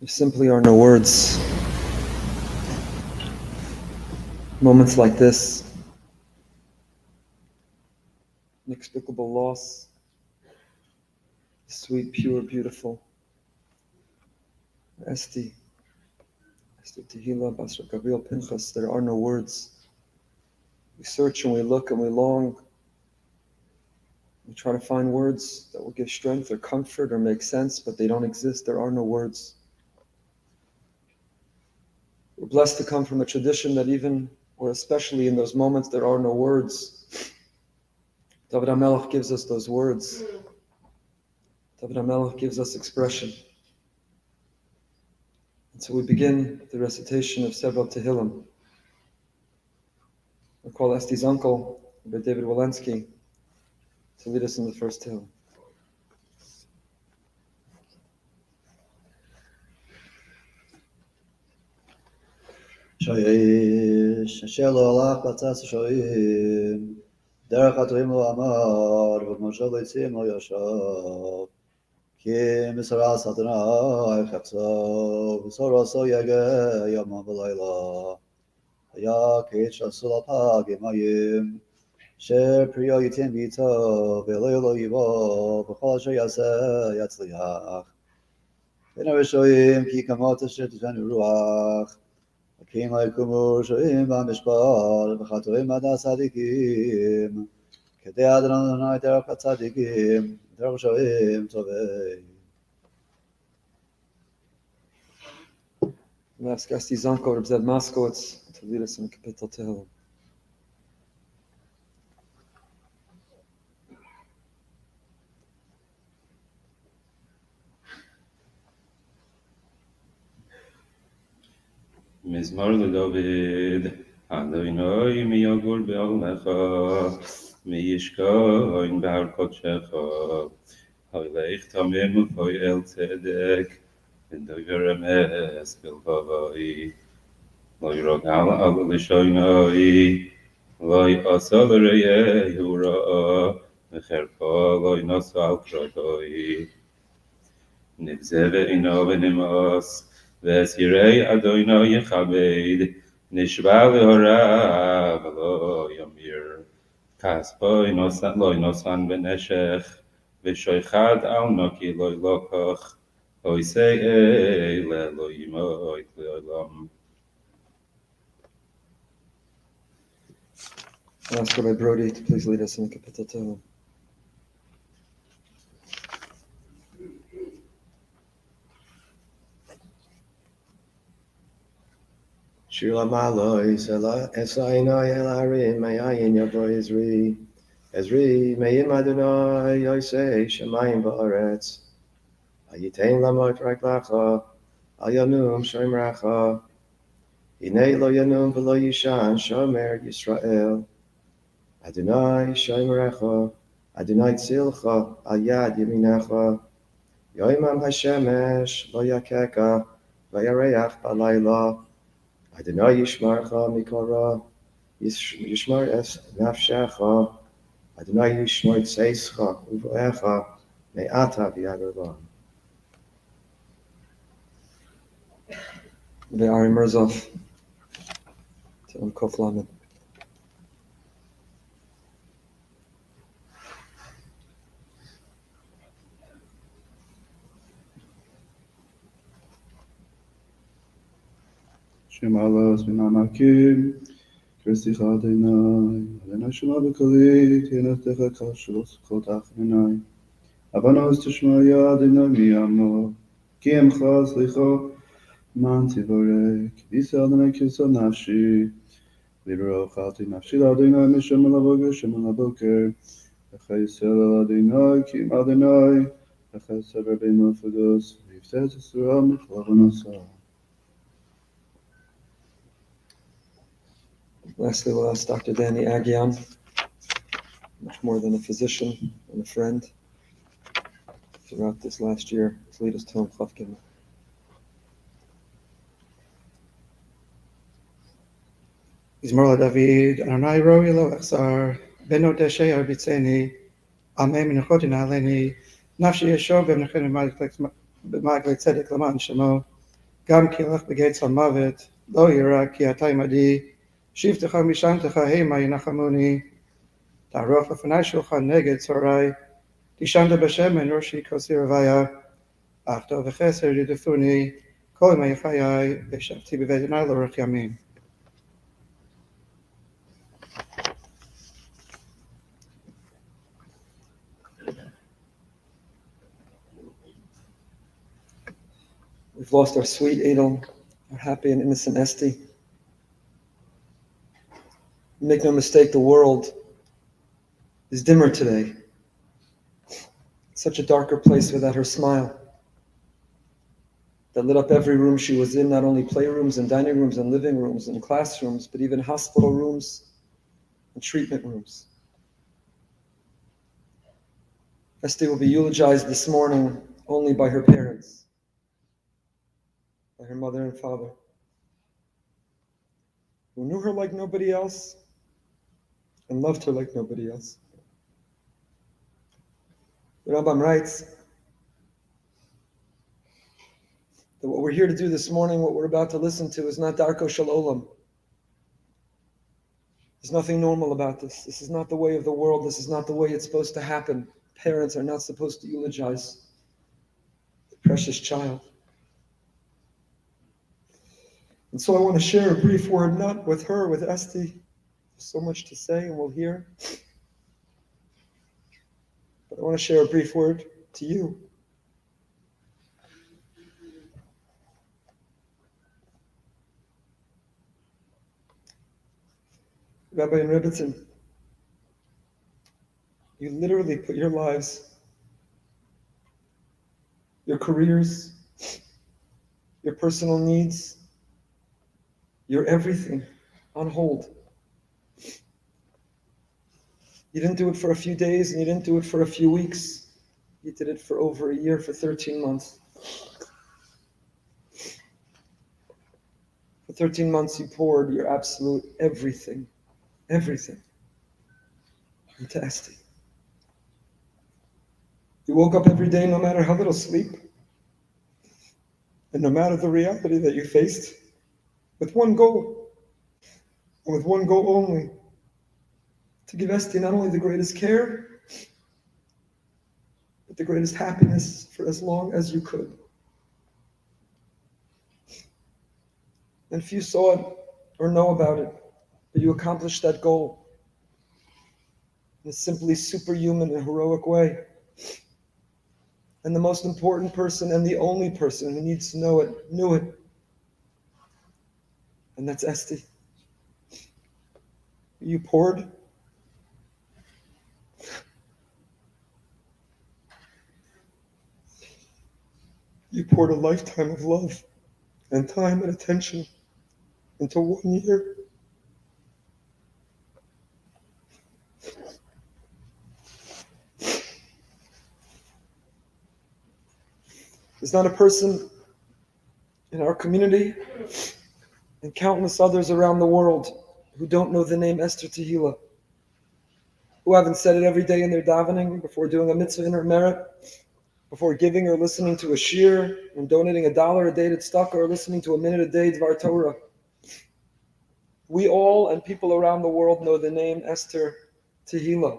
There simply are no words. Moments like this, inexplicable loss, sweet, pure, beautiful. Esti, Tehila, Gavriel, Pinchas, there are no words. We search and we look and we long. We try to find words that will give strength or comfort or make sense, but they don't exist. There are no words. We're blessed to come from a tradition that even, or especially in those moments, there are no words. David HaMelech gives us those words. David HaMelech gives us expression. And so we begin the recitation of several Tehillim. We'll call Esty's uncle, Rabbi David Walensky, to lead us in the first Tehillim. Shoyish, Shelo Alach Batzas Shoyim, Derech HaToim Lo Amar, V'Moshkowitzim Lo Yoshav, Ki Misaras Adonai Chepso, V'Soroso Yege Yomam V'Layla, Haya Keish Rasul HaPag Yimayim, Sher Priyo Yitim Bito, V'Lo Yivo, V'Chol Asher Yaseh Yatzliach, V'Nei Rishoyim Ki Kamot Asher Tishanu Ruach, Kim Kumur Shoim Bamishpal, V'Chatoim Ada Tzadikim, Kedei Adonai Derech HaTzadikim, Derech Shoim Tovei. We'll ask Esty's uncle, Rabbi Moskowitz, to lead us in the Kapitel Tehillim. מזמור לדוד, אדוני מי יגור בעולמך, מי ישכון בהר קודשך, הולך תמים ופועל צדק, ודובר אמת בלבבוי, לא ירגל על לשונוי, לא יעשה לרעהו רעה, וחרפה לא ינשא על קרבוי. נבזה ועינו ונמאס, וסירי אדוני יכבד, נשבע להוריו ולא ימיר. כספו לא ינוסן בנשך, ושויחד על נקי לא ילקח, עושה אלה לא ימות לעולם. I'll ask Rabbi Brody to please lead us in the Kapitel Tehillim. Shir Lamaloi, Esainai El Harim, Mayayin Yavo Ezri, Mayim Adonai, Yosei, Shemayim Ba'aretz, Ayitain Lamot Raklacha, Al Yanum Shoim Racha, Hinei Lo Yanum V'Lo Yishan, Shomer Yisrael, Adonai Shoim Racha, Adonai Tzilcha, Al Yad Yeminacha, Yoimam Hashemesh, Lo Yakeka, Vayareach Balayla, Adonai Yishmarcha Mikora, Yishmar Es Nafshecha, Adonai Yishmar Tzeischa Uvoecha, Me'ata V'Yadorvam. Rabbi Ari Mirzov, Tehillim Kof Lamed. Shemalos v'namakim, Kristicha Adonai, Adonai Shema b'kali, Tieneftecha kashulos kol tachmenai. Avanos tishmaya Adonai miyamo, Ki emcha slicha man tivorek, V'isa Adonai kisa nafshi, V'rochalti nafshi l'Adonai mishem l'avoger, Shem l'avoker, V'chayisel Adonai, Kim Adonai, V'chayisel Rabbi Mofudos, V'yiftet Yisrael m'chlavonosah. Lastly, we'll ask Dr. Danny Agian, much more than a physician and a friend, throughout this last year, to lead us to Chaf Gimel. Mizmor David, Adonai roi lo echzar, beno deshe arbitzeni, amei minachoti na'aleni, nafshi yeshov b'mnechem b'maglei tzedek l'man shemo, גם כי הלך בגיא צל מוות, לא יירא כי אתה עמדי, שבתך משענתך המה ינחמוני, תערוך לפני שולחן נגד צוהרי, תישנת בשמן ראשי כוסי רוויה, אך טוב וחסר ירדפוני, כל ימי חיי, וישבתי בבית אדוני לאורך ימים. We've lost our sweet Adel, our happy and innocent Esty. Make no mistake, the world is dimmer today. Such a darker place without her smile that lit up every room she was in, not only playrooms and dining rooms and living rooms and classrooms, but even hospital rooms and treatment rooms. Esty will be eulogized this morning only by her parents, by her mother and father, who knew her like nobody else and loved her like nobody else. The Rambam writes that what we're here to do this morning, what we're about to listen to, is not Darko Shel Olam. There's nothing normal about this. This is not the way of the world. This is not the way it's supposed to happen. Parents are not supposed to eulogize the precious child. And so I want to share a brief word, not with her, with Esty. There's so much to say, and we'll hear. But I want to share a brief word to you. Rabbi and Rebbetzin, you literally put your lives, your careers, your personal needs, your everything on hold. You didn't do it for a few days and you didn't do it for a few weeks. You did it for over a year, for 13 months. For 13 months you poured your absolute everything into Esty. You woke up every day, no matter how little sleep, and no matter the reality that you faced, with one goal, and with one goal only, to give Esty not only the greatest care, but the greatest happiness for as long as you could. And few saw it or know about it, but you accomplished that goal in a simply superhuman and heroic way. And the most important person and the only person who needs to know it, knew it. And that's Esty. You poured. You poured a lifetime of love and time and attention into 1 year. There's not a person in our community and countless others around the world who don't know the name Esther Tehila, who haven't said it every day in their davening, before doing a mitzvah in her merit, before giving or listening to a shir, and donating $1 a day to tzedakah, or listening to a minute a day Dvar Torah. We all and people around the world know the name Esther Tehila.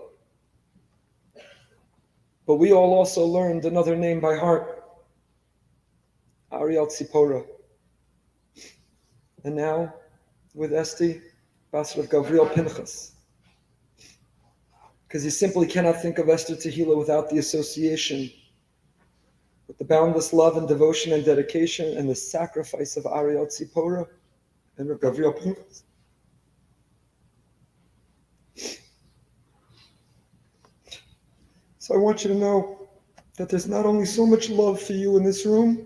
But we all also learned another name by heart, Ariel Tzipora. And now, with Esty, Basra of Gavriel Pinchas. Because you simply cannot think of Esther Tehila without the association with the boundless love and devotion and dedication and the sacrifice of Ariel Tzipora and Reb Gavriel Pinchas. So I want you to know that there's not only so much love for you in this room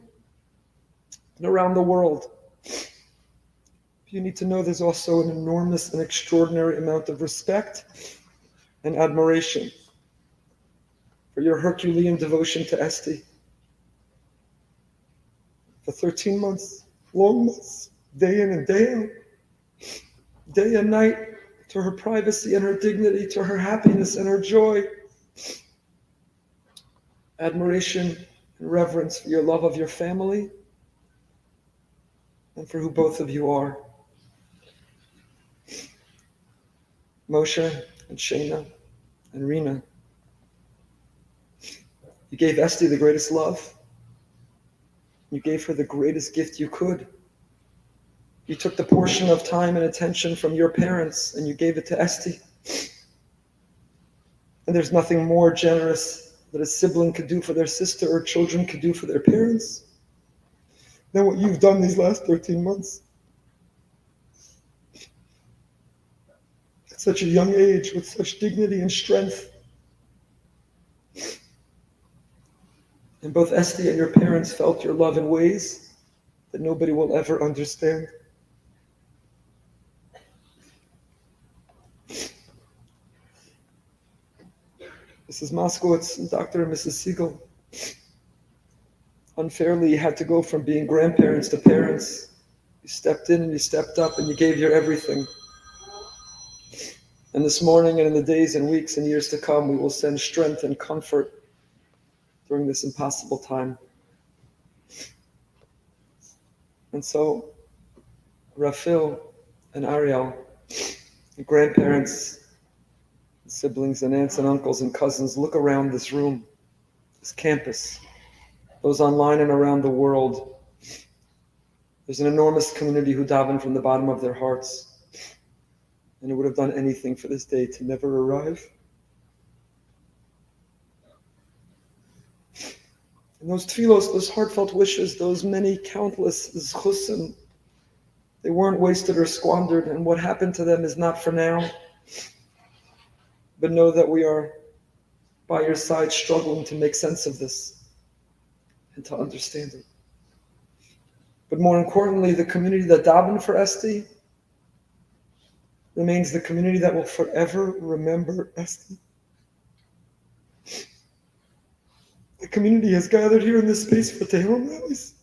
and around the world, but you need to know there's also an enormous and extraordinary amount of respect and admiration for your Herculean devotion to Esty. For 13 months, long months, day in and day out, day and night, to her privacy and her dignity, to her happiness and her joy. Admiration and reverence for your love of your family and for who both of you are. Moshe and Shana and Rena. You gave Esty the greatest love. You gave her the greatest gift you could. You took the portion of time and attention from your parents and you gave it to Esty. And there's nothing more generous that a sibling could do for their sister or children could do for their parents than what you've done these last 13 months. At such a young age, with such dignity and strength. And both Esty and your parents felt your love in ways that nobody will ever understand. Mrs. Moskowitz and Dr. and Mrs. Siegel unfairly had to go from being grandparents to parents. You stepped in and you stepped up and you gave your everything. And this morning and in the days and weeks and years to come, we will send strength and comfort during this impossible time. And so, Raphael and Ariel, the grandparents, siblings and aunts and uncles and cousins, look around this room, this campus, those online and around the world. There's an enormous community who daven from the bottom of their hearts, and who would have done anything for this day to never arrive. And those tefillos, those heartfelt wishes, those many countless zchusim, they weren't wasted or squandered, and what happened to them is not for now. But know that we are by your side struggling to make sense of this and to understand it. But more importantly, the community that davened for Esty remains the community that will forever remember Esty. The community has gathered here in this space for Tehila rallies.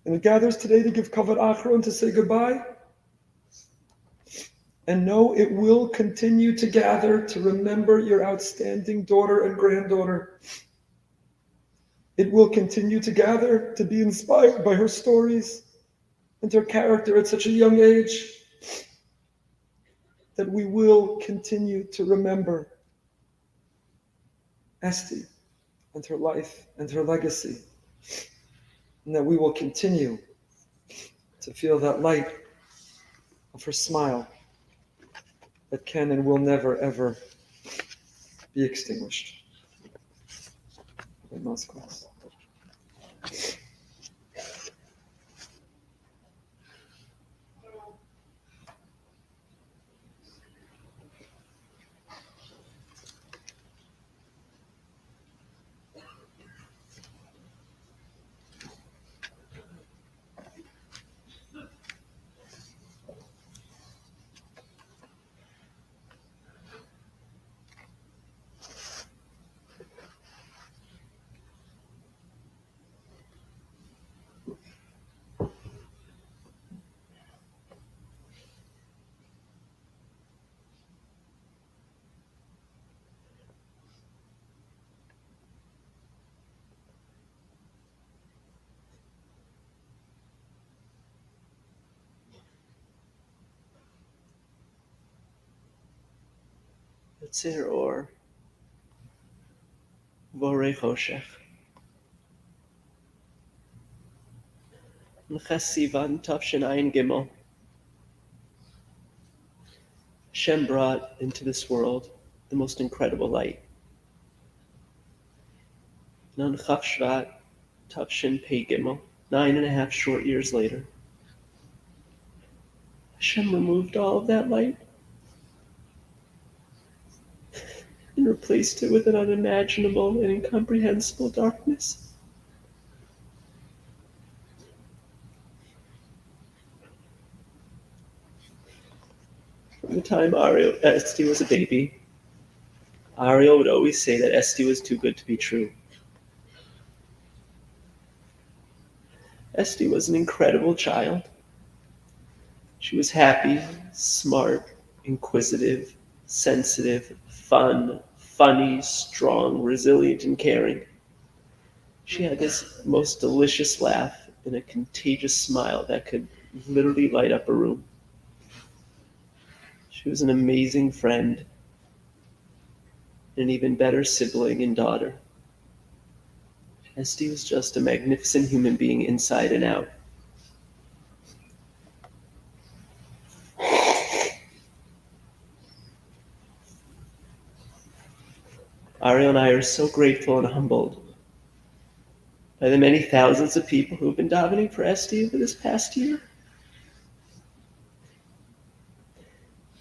And it gathers today to give kavod achron, to say goodbye. And know it will continue to gather to remember your outstanding daughter and granddaughter. It will continue to gather to be inspired by her stories and her character at such a young age, that we will continue to remember Esty and her life and her legacy, and that we will continue to feel that light of her smile that can and will never, ever be extinguished. In Moskowitz. Yitzir or Vorei Choshech. L'ches Sivan Tavshin Ayin Gimel. Hashem brought into this world the most incredible light. And on Chav Shvat Tavshin Pei Gimel, 9.5 short years later, Hashem removed all of that light and replaced it with an unimaginable and incomprehensible darkness. From the time Esty was a baby, Ariel would always say that Esty was too good to be true. Esty was an incredible child. She was happy, smart, inquisitive, sensitive, fun, funny, strong, resilient, and caring. She had this most delicious laugh and a contagious smile that could literally light up a room. She was an amazing friend, an even better sibling and daughter. Esty was just a magnificent human being inside and out. Ariel and I are so grateful and humbled by the many thousands of people who have been davening for Esty over this past year.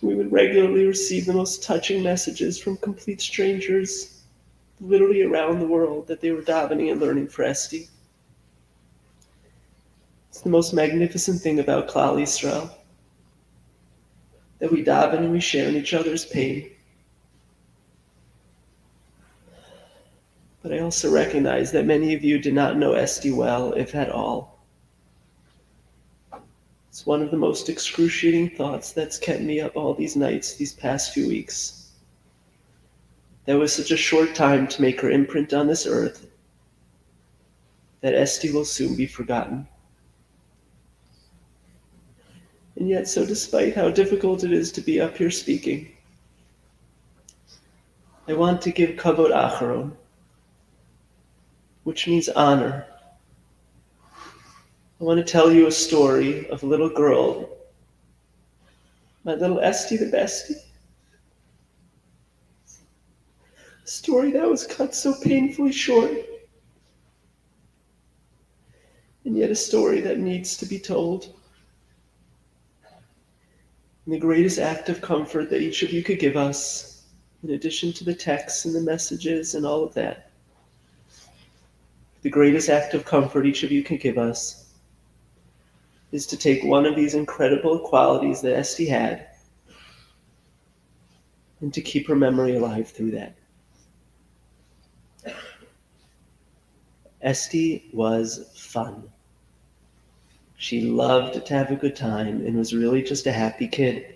We would regularly receive the most touching messages from complete strangers, literally around the world, that they were davening and learning for Esty. It's the most magnificent thing about Klal Yisrael, that we daven and we share in each other's pain. But I also recognize that many of you did not know Esty well, if at all. It's one of the most excruciating thoughts that's kept me up all these nights, these past few weeks. There was such a short time to make her imprint on this earth, that Esty will soon be forgotten. And yet, so despite how difficult it is to be up here speaking, I want to give kavod acharon, which means honor. I want to tell you a story of a little girl, my little Esty the bestie. A story that was cut so painfully short, and yet a story that needs to be told. And the greatest act of comfort that each of you could give us, in addition to the texts and the messages and all of that, the greatest act of comfort each of you can give us is to take one of these incredible qualities that Esty had and to keep her memory alive through that. Esty was fun. She loved to have a good time and was really just a happy kid.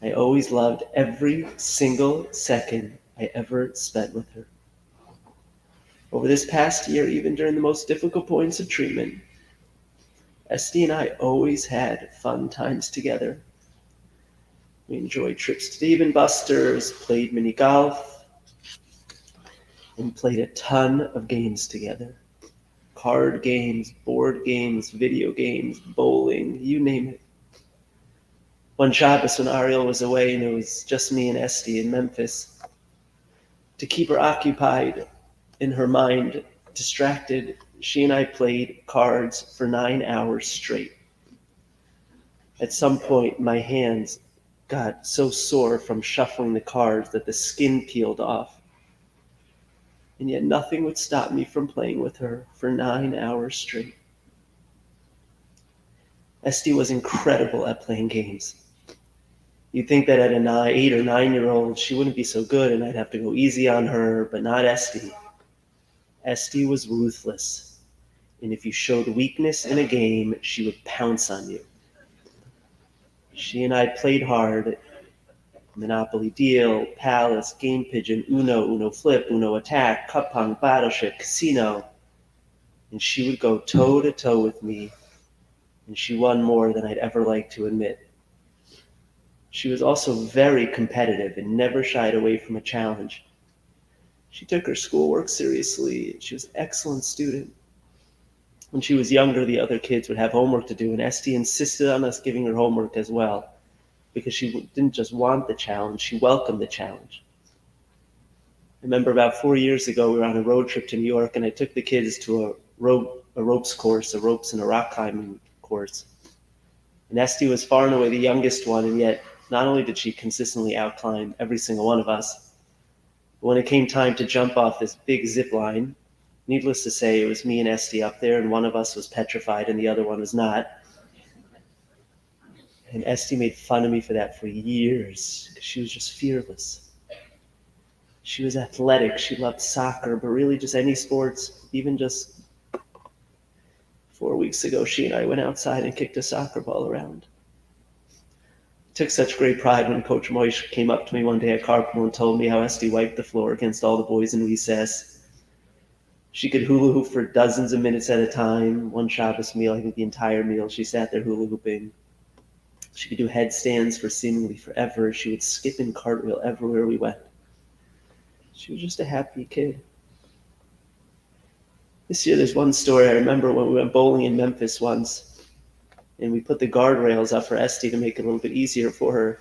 I always loved every single second I ever spent with her. Over this past year, even during the most difficult points of treatment, Esty and I always had fun times together. We enjoyed trips to Dave and Buster's, played mini golf, and played a ton of games together. Card games, board games, video games, bowling, you name it. One Shabbos when Ariel was away and it was just me and Esty in Memphis, to keep her occupied in her mind, distracted, she and I played cards for 9 hours straight. At some point, my hands got so sore from shuffling the cards that the skin peeled off. And yet nothing would stop me from playing with her for 9 hours straight. Esty was incredible at playing games. You'd think that at an 8 or 9 year old, she wouldn't be so good and I'd have to go easy on her, but not Esty. Esty was ruthless. And if you showed weakness in a game, she would pounce on you. She and I played hard. Monopoly Deal, Palace, Game Pigeon, Uno Flip, Uno Attack, Cup Pong, Battleship, Casino. And she would go toe to toe with me. And she won more than I'd ever like to admit. She was also very competitive and never shied away from a challenge. She took her schoolwork seriously. She was an excellent student. When she was younger, the other kids would have homework to do, and Esty insisted on us giving her homework as well, because she didn't just want the challenge, she welcomed the challenge. I remember about 4 years ago, we were on a road trip to New York, and I took the kids to a ropes course, a ropes and a rock climbing course. And Esty was far and away the youngest one, and yet not only did she consistently outclimb every single one of us, but when it came time to jump off this big zip line, needless to say, it was me and Esty up there, and one of us was petrified and the other one was not. And Esty made fun of me for that for years, because she was just fearless. She was athletic, she loved soccer, but really just any sports. Even just 4 weeks ago, she and I went outside and kicked a soccer ball around. I took such great pride when Coach Moish came up to me one day at carpool and told me how Esty wiped the floor against all the boys in recess. She could hula hoop for dozens of minutes at a time. One Shabbos meal, I think the entire meal, she sat there hula hooping. She could do headstands for seemingly forever. She would skip and cartwheel everywhere we went. She was just a happy kid. This year, there's one story I remember when we went bowling in Memphis once, and we put the guardrails up for Esty to make it a little bit easier for her.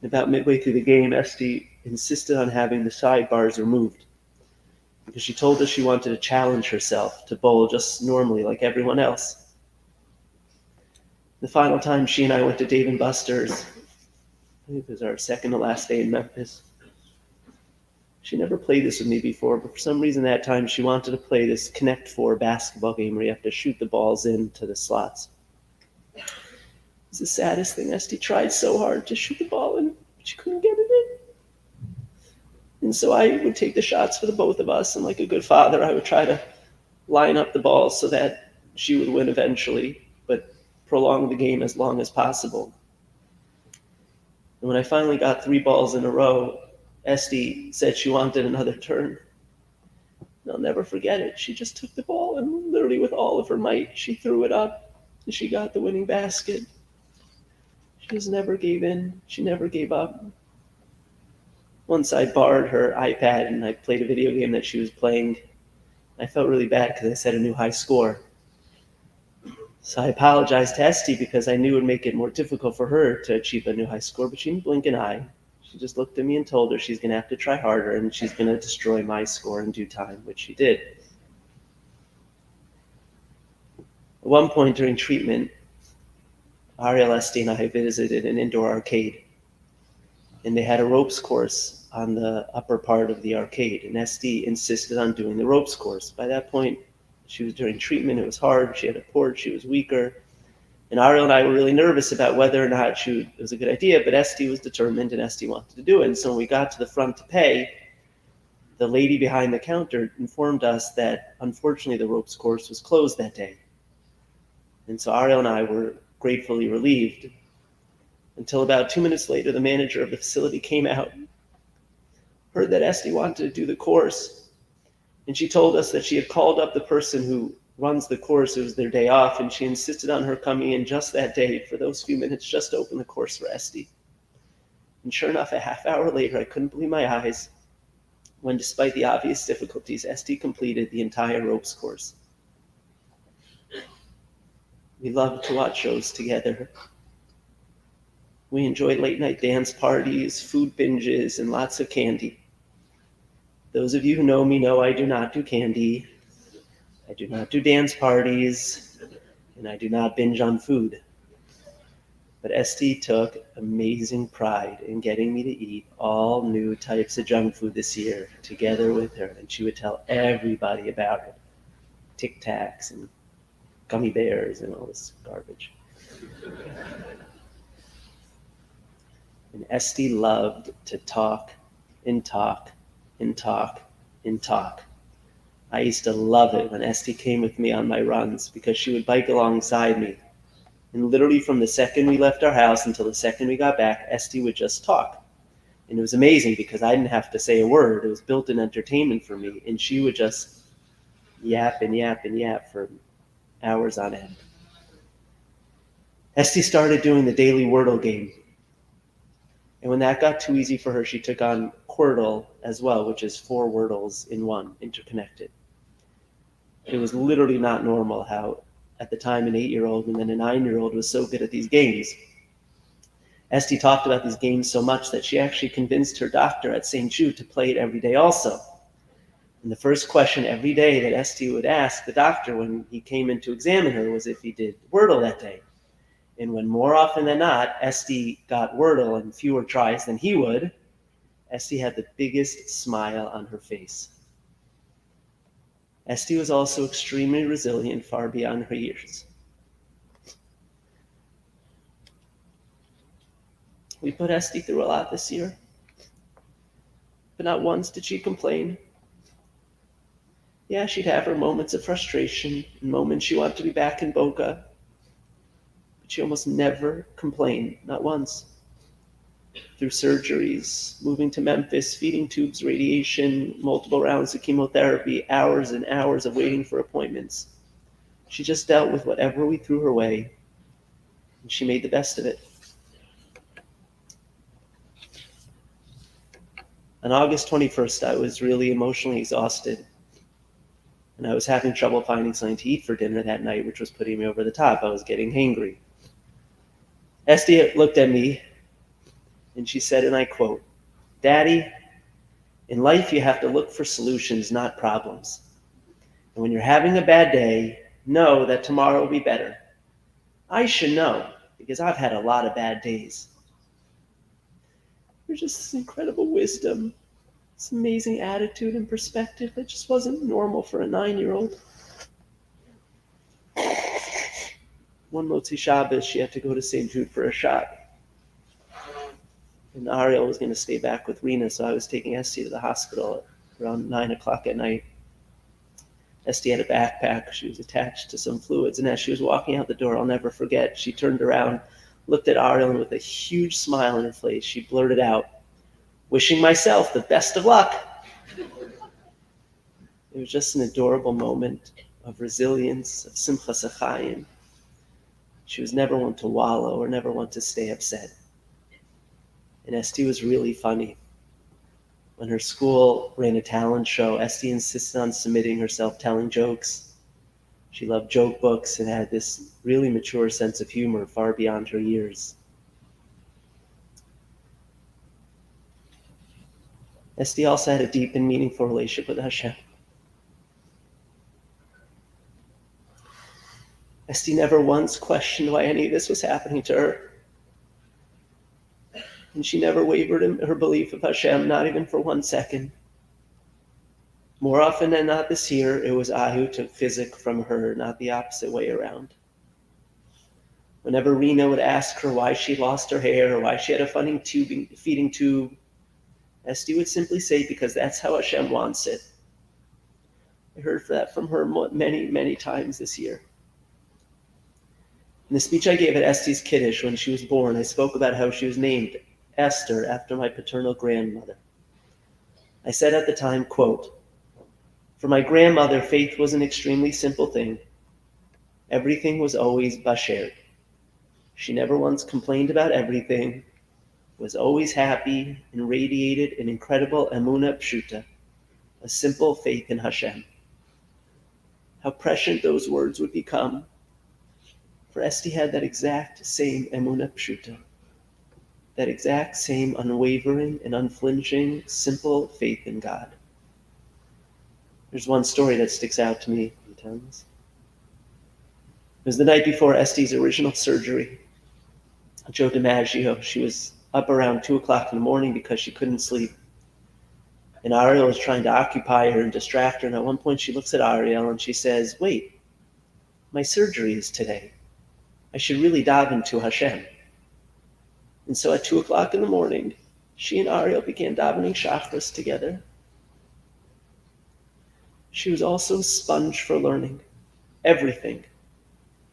About midway through the game, Esty insisted on having the sidebars removed because she told us she wanted to challenge herself to bowl just normally like everyone else. The final time she and I went to Dave & Buster's, I think it was our second to last day in Memphis, she never played this with me before, but for some reason that time she wanted to play this Connect 4 basketball game where you have to shoot the balls into the slots. It was the saddest thing. Esty tried so hard to shoot the ball in, but she couldn't get it in. And so I would take the shots for the both of us, and like a good father, I would try to line up the balls so that she would win eventually, but prolong the game as long as possible. And when I finally got 3 balls in a row, Esty said she wanted another turn. And I'll never forget it. She just took the ball and literally with all of her might, she threw it up and she got the winning basket. She just never gave in. She never gave up. Once I borrowed her iPad and I played a video game that she was playing. I felt really bad because I set a new high score. So I apologized to Esty because I knew it would make it more difficult for her to achieve a new high score, but she didn't blink an eye. She just looked at me and told her she's going to have to try harder and she's going to destroy my score in due time, which she did. At one point during treatment, Gavriel, Esty, and I visited an indoor arcade. And they had a ropes course on the upper part of the arcade. And Esty insisted on doing the ropes course. By that point, she was during treatment. It was hard. She had a port. She was weaker. And Gavriel and I were really nervous about whether or not it was a good idea, but Esty was determined and Esty wanted to do it. And so when we got to the front to pay, the lady behind the counter informed us that unfortunately the ropes course was closed that day. And so Gavriel and I were gratefully relieved until about 2 minutes later, the manager of the facility came out, heard that Esty wanted to do the course, and she told us that she had called up the person who runs the course. It was their day off, and she insisted on her coming in just that day for those few minutes just to open the course for Esty. And sure enough, a half hour later, I couldn't believe my eyes when, despite the obvious difficulties, Esty completed the entire ropes course. We loved to watch shows together. We enjoyed late-night dance parties, food binges, and lots of candy. Those of you who know me know I do not do candy. I do not do dance parties, and I do not binge on food. But Esty took amazing pride in getting me to eat all new types of junk food this year together with her, and she would tell everybody about it. Tic Tacs and gummy bears and all this garbage. And Esty loved to talk and talk and talk and talk. I used to love it when Esty came with me on my runs because she would bike alongside me. And literally from the second we left our house until the second we got back, Esty would just talk. And it was amazing because I didn't have to say a word. It was built-in entertainment for me. And she would just yap and yap and yap for hours on end. Esty started doing the daily Wordle game. And when that got too easy for her, she took on Quirtle as well, which is 4 Wordles in one, interconnected. It was literally not normal how, at the time, an 8-year-old and then a 9-year-old was so good at these games. Esty talked about these games so much that she actually convinced her doctor at St. Jude to play it every day also. And the first question every day that Esty would ask the doctor when he came in to examine her was if he did Wordle that day. And when more often than not, Esty got Wordle in fewer tries than he would, Esty had the biggest smile on her face. Esty was also extremely resilient, far beyond her years. We put Esty through a lot this year, but not once did she complain. Yeah, she'd have her moments of frustration and moments she wanted to be back in Boca, but she almost never complained, not once. through surgeries, moving to Memphis, feeding tubes, radiation, multiple rounds of chemotherapy, hours and hours of waiting for appointments. She just dealt with whatever we threw her way, and she made the best of it. On August 21st, I was really emotionally exhausted, and I was having trouble finding something to eat for dinner that night, which was putting me over the top. I was getting hangry. Esty looked at me, and she said, and I quote, "Daddy, in life you have to look for solutions, not problems. And when you're having a bad day, know that tomorrow will be better." I should know, because I've had a lot of bad days. There's just this incredible wisdom, this amazing attitude and perspective that just wasn't normal for a 9-year-old. One Motzi Shabbos, she had to go to St. Jude for a shot. And Ariel was going to stay back with Rena, so I was taking Esty to the hospital around 9 o'clock at night. Esty had a backpack. She was attached to some fluids, and as she was walking out the door, I'll never forget, she turned around, looked at Ariel, and with a huge smile on her face, she blurted out, "Wishing myself the best of luck." It was just an adorable moment of resilience, of simchas achayim. She was never one to wallow or never one to stay upset. And Esty was really funny. When her school ran a talent show, Esty insisted on submitting herself telling jokes. She loved joke books and had this really mature sense of humor far beyond her years. Esty also had a deep and meaningful relationship with Hashem. Esty never once questioned why any of this was happening to her. And she never wavered in her belief of Hashem, not even for 1 second. More often than not this year, it was I who took physic from her, not the opposite way around. Whenever Rena would ask her why she lost her hair or why she had a funny feeding tube, Esty would simply say, "Because that's how Hashem wants it." I heard that from her many, many times this year. In the speech I gave at Esty's Kiddush when she was born, I spoke about how she was named Esther after my paternal grandmother. I said at the time, quote, "For my grandmother, faith was an extremely simple thing. Everything was always basher. She never once complained about everything, was always happy, and radiated an incredible emunah pshuta, a simple faith in Hashem." How prescient those words would become, for Esty had that exact same emunah pshuta, that exact same unwavering and unflinching, simple faith in God. There's one story that sticks out to me sometimes. It was the night before Esty's original surgery. Joe DiMaggio, she was up around 2 o'clock in the morning because she couldn't sleep. And Ariel was trying to occupy her and distract her. And at one point she looks at Ariel and she says, "Wait, my surgery is today. I should really dive into Hashem." And so at 2 o'clock in the morning, she and Ariel began davening Shachris together. She was also a sponge for learning everything,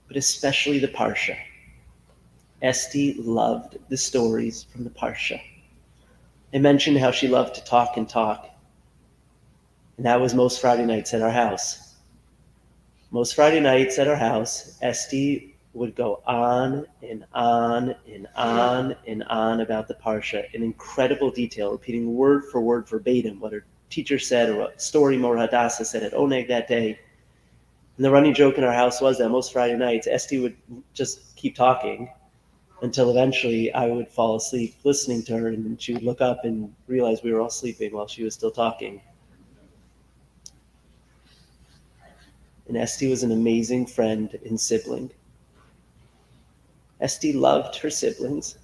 but especially the Parsha. Esty loved the stories from the Parsha. I mentioned how she loved to talk and talk. And that was most Friday nights at our house. Most Friday nights at our house, Esty would go on and on and on and on about the Parsha in incredible detail, repeating word for word verbatim what her teacher said or what story Mor Hadassah said at Oneg that day. And the running joke in our house was that most Friday nights, Esty would just keep talking until eventually I would fall asleep listening to her, and she would look up and realize we were all sleeping while she was still talking. And Esty was an amazing friend and sibling. Esty loved her siblings,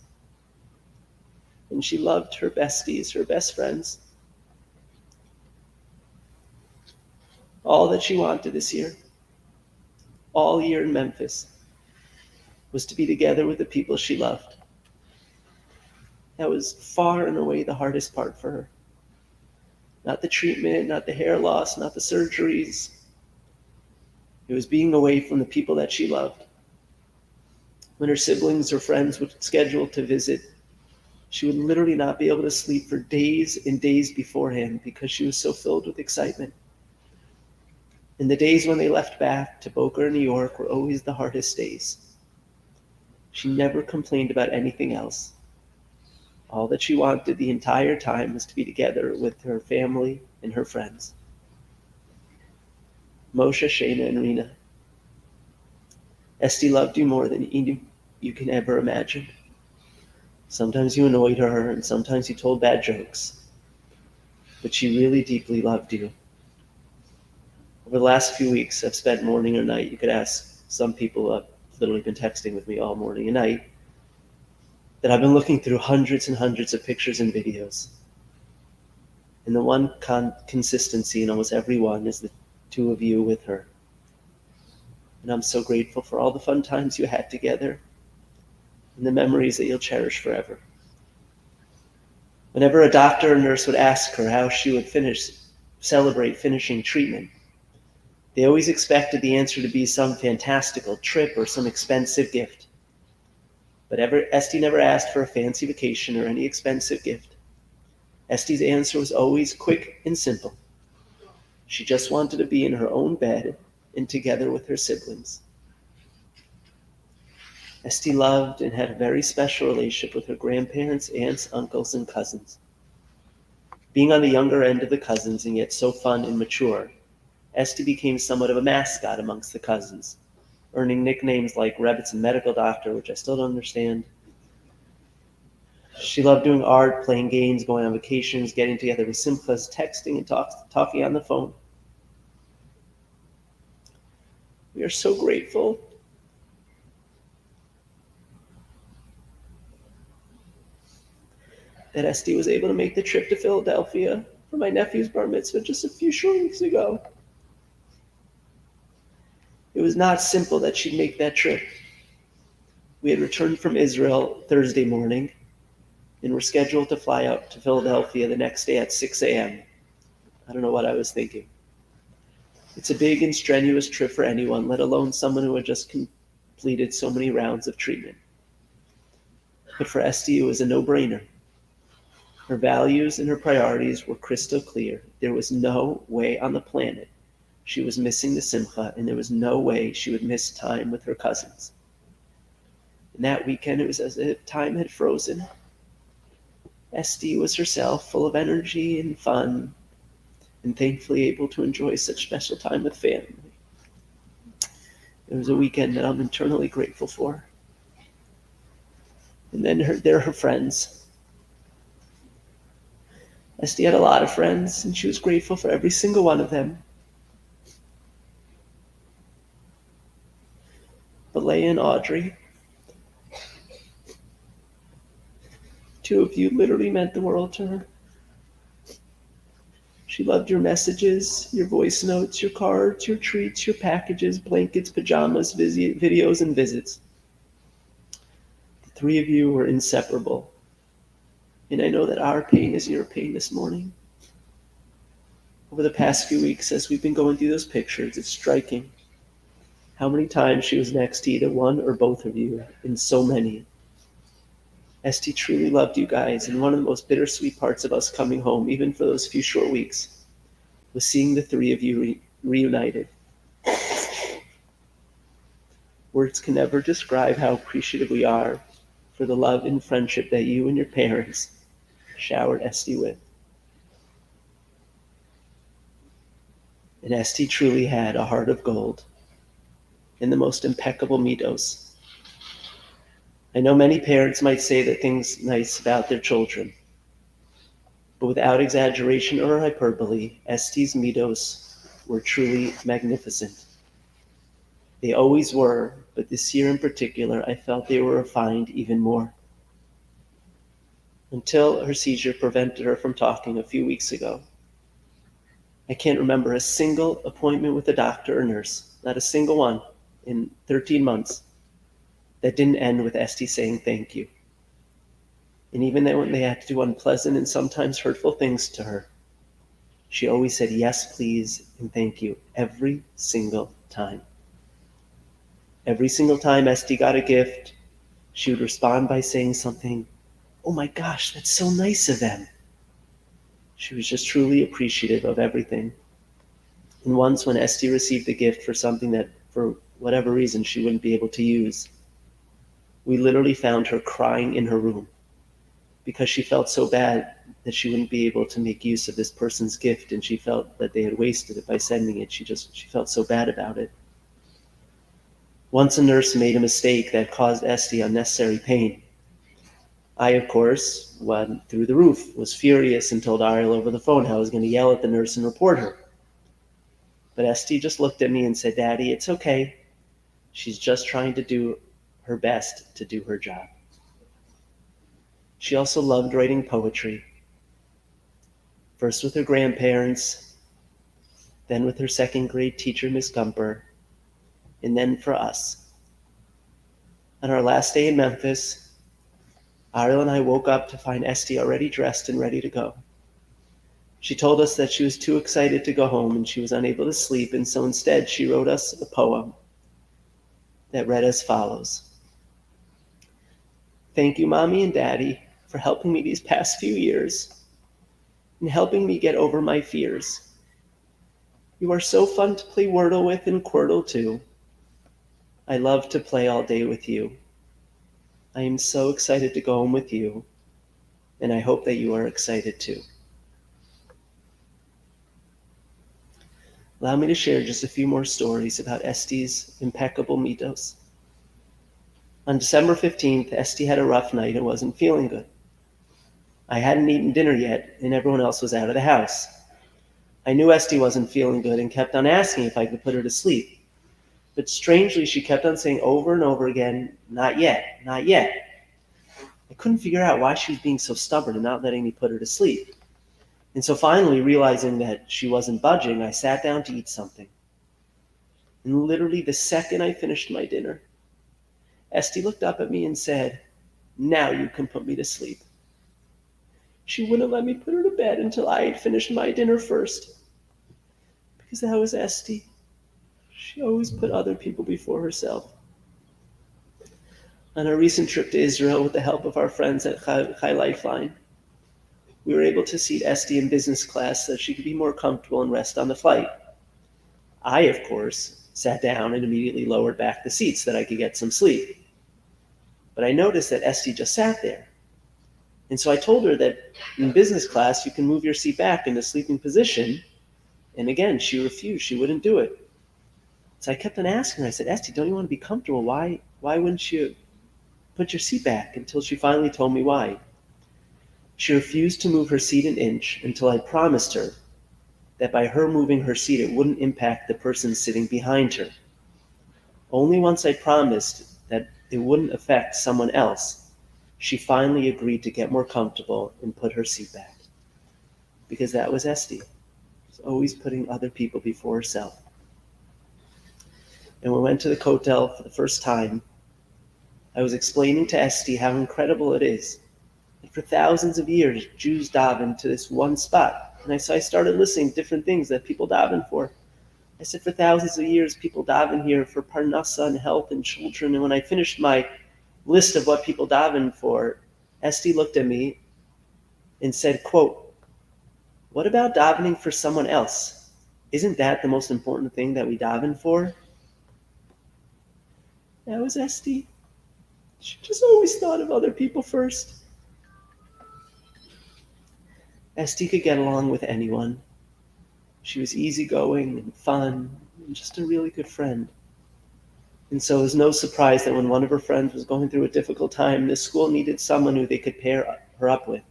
and she loved her besties, her best friends. All that she wanted this year, all year in Memphis, was to be together with the people she loved. That was far and away the hardest part for her. Not the treatment, not the hair loss, not the surgeries. It was being away from the people that she loved. When her siblings or friends would schedule to visit, She would literally not be able to sleep for days and days beforehand because she was so filled with excitement. And the days when they left back to Boca or New York were always the hardest days. She never complained about anything else. All that she wanted the entire time was to be together with her family and her friends. Moshe, Shana, and Rena. Esty loved you more than you can ever imagine. Sometimes you annoyed her, and sometimes you told bad jokes. But she really deeply loved you. Over the last few weeks, I've spent morning or night. You could ask some people who have literally been texting with me all morning and night, that I've been looking through hundreds and hundreds of pictures and videos. And the one consistency in almost every one is the two of you with her. And I'm so grateful for all the fun times you had together and the memories that you'll cherish forever. Whenever a doctor or nurse would ask her how she would celebrate finishing treatment, they always expected the answer to be some fantastical trip or some expensive gift. But Esty never asked for a fancy vacation or any expensive gift. Esty's answer was always quick and simple. She just wanted to be in her own bed and together with her siblings. Esty loved and had a very special relationship with her grandparents, aunts, uncles, and cousins. Being on the younger end of the cousins and yet so fun and mature, Esty became somewhat of a mascot amongst the cousins, earning nicknames like Rebbitzin Medical Doctor, which I still don't understand. She loved doing art, playing games, going on vacations, getting together with Simchas, texting and talking on the phone. We are so grateful that Esty was able to make the trip to Philadelphia for my nephew's bar mitzvah just a few short weeks ago. It was not simple that she'd make that trip. We had returned from Israel Thursday morning and were scheduled to fly out to Philadelphia the next day at 6 a.m. I don't know what I was thinking. It's a big and strenuous trip for anyone, let alone someone who had just completed so many rounds of treatment. But for Esty, it was a no-brainer. Her values and her priorities were crystal clear. There was no way on the planet she was missing the simcha, and there was no way she would miss time with her cousins. And that weekend, it was as if time had frozen. Esty was herself, full of energy and fun, and thankfully able to enjoy such special time with family. It was a weekend that I'm eternally grateful for. And then there are her friends. Esty had a lot of friends, and she was grateful for every single one of them. But Leah and Audrey, two of you literally meant the world to her. She loved your messages, your voice notes, your cards, your treats, your packages, blankets, pajamas, videos, and visits. The three of you were inseparable. And I know that our pain is your pain this morning. Over the past few weeks, as we've been going through those pictures, it's striking how many times she was next to either one or both of you, and so many. Esty truly loved you guys, and one of the most bittersweet parts of us coming home, even for those few short weeks, was seeing the three of you reunited. Words can never describe how appreciative we are for the love and friendship that you and your parents showered Esty with. And Esty truly had a heart of gold and the most impeccable middos. I know many parents might say that things nice about their children, but without exaggeration or hyperbole, Esty's middos were truly magnificent. They always were, but this year in particular, I felt they were refined even more. Until her seizure prevented her from talking a few weeks ago, I can't remember a single appointment with a doctor or nurse, not a single one, in 13 months, that didn't end with Esty saying thank you. And even when they had to do unpleasant and sometimes hurtful things to her, she always said yes, please, and thank you every single time. Every single time Esty got a gift, she would respond by saying something "Oh my gosh, that's so nice of them." She was just truly appreciative of everything. And once when Esty received a gift for something that, for whatever reason, she wouldn't be able to use, we literally found her crying in her room because she felt so bad that she wouldn't be able to make use of this person's gift, and she felt that they had wasted it by sending it. She felt so bad about it. Once a nurse made a mistake that caused Esty unnecessary pain. I, of course, went through the roof, was furious, and told Ariel over the phone how I was going to yell at the nurse and report her. But Esty just looked at me and said, "Daddy, it's okay. She's just trying to do her best to do her job." She also loved writing poetry, first with her grandparents, then with her second grade teacher, Miss Gumper, and then for us. On our last day in Memphis, Ariel and I woke up to find Esty already dressed and ready to go. She told us that she was too excited to go home and she was unable to sleep, and so instead she wrote us a poem that read as follows. "Thank you, Mommy and Daddy, for helping me these past few years and helping me get over my fears. You are so fun to play Wordle with and Quirtle too. I love to play all day with you. I am so excited to go home with you, and I hope that you are excited too." Allow me to share just a few more stories about Esty's impeccable mitos. On December 15th, Esty had a rough night and wasn't feeling good. I hadn't eaten dinner yet, and everyone else was out of the house. I knew Esty wasn't feeling good and kept on asking if I could put her to sleep. But strangely, she kept on saying over and over again, "Not yet, not yet." I couldn't figure out why she was being so stubborn and not letting me put her to sleep. And so finally, realizing that she wasn't budging, I sat down to eat something. And literally the second I finished my dinner, Esty looked up at me and said, "Now you can put me to sleep." She wouldn't let me put her to bed until I had finished my dinner first. Because that was Esty. She always put other people before herself. On our recent trip to Israel, with the help of our friends at Chai Lifeline, we were able to seat Esty in business class so that she could be more comfortable and rest on the flight. I, of course, sat down and immediately lowered back the seat so that I could get some sleep. But I noticed that Esty just sat there. And so I told her that in business class, you can move your seat back in the sleeping position. And again, she refused. She wouldn't do it. So I kept on asking her. I said, "Esty, don't you want to be comfortable? Why wouldn't you put your seat back?" Until she finally told me why. She refused to move her seat an inch until I promised her that by her moving her seat, it wouldn't impact the person sitting behind her. Only once I promised that it wouldn't affect someone else, she finally agreed to get more comfortable and put her seat back. Because that was Esty. She's always putting other people before herself. And when we went to the Kotel for the first time, I was explaining to Esty how incredible it is that for thousands of years, Jews daven to this one spot. And so I started listing different things that people daven for. I said, for thousands of years, people daven here for parnasa and health and children. And when I finished my list of what people daven for, Esty looked at me and said, quote, "What about davening for someone else? Isn't that the most important thing that we daven for?" That was Esty. She just always thought of other people first. Esty could get along with anyone. She was easygoing and fun and just a really good friend. And so it was no surprise that when one of her friends was going through a difficult time, the school needed someone who they could pair her up with.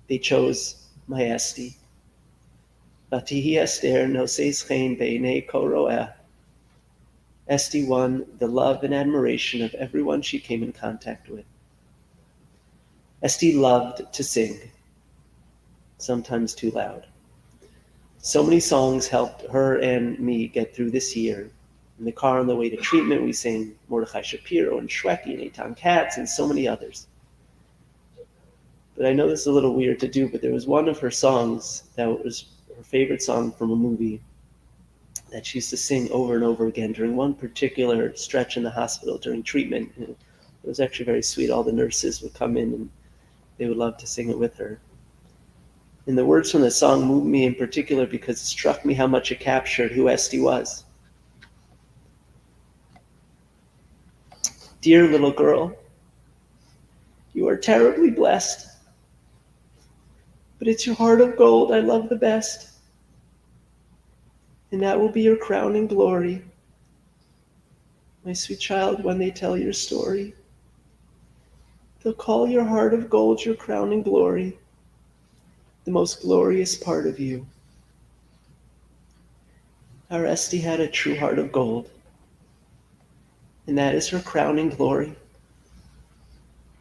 They chose my Esty. Vatihi Esther noses chen beinei kol roeh. Esty won the love and admiration of everyone she came in contact with. Esty loved to sing, sometimes too loud. So many songs helped her and me get through this year. In the car on the way to treatment, we sang Mordechai Shapiro and Shweki and Eitan Katz and so many others. But I know this is a little weird to do, but there was one of her songs that was her favorite song from a movie that she used to sing over and over again during one particular stretch in the hospital during treatment. And it was actually very sweet. All the nurses would come in and they would love to sing it with her. And the words from the song moved me in particular because it struck me how much it captured who Esty was. Dear little girl, you are terribly blessed, but it's your heart of gold I love the best, and that will be your crowning glory. My sweet child, when they tell your story, they'll call your heart of gold your crowning glory, the most glorious part of you. Our Esty had a true heart of gold, and that is her crowning glory.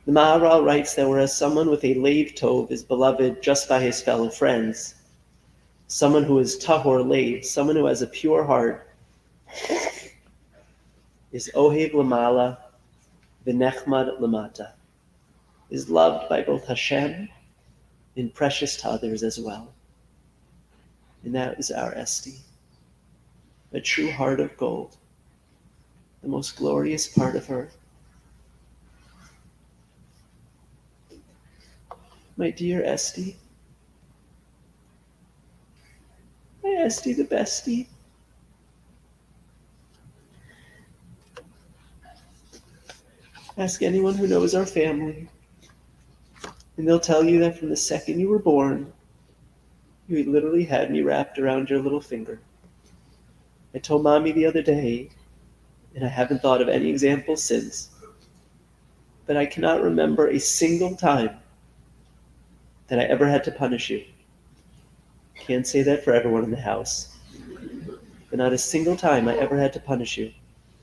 The Maharal writes that whereas someone with a leiv tov is beloved just by his fellow friends, someone who is tahor leiv, someone who has a pure heart, is ohev lamala v'nechmad lamata, is loved by both Hashem and precious to others as well. And that is our Esty, a true heart of gold, the most glorious part of her. My dear Esty, my Esty the bestie. Ask anyone who knows our family, and they'll tell you that from the second you were born, you literally had me wrapped around your little finger. I told Mommy the other day, and I haven't thought of any examples since, but I cannot remember a single time that I ever had to punish you. Can't say that for everyone in the house, but not a single time I ever had to punish you.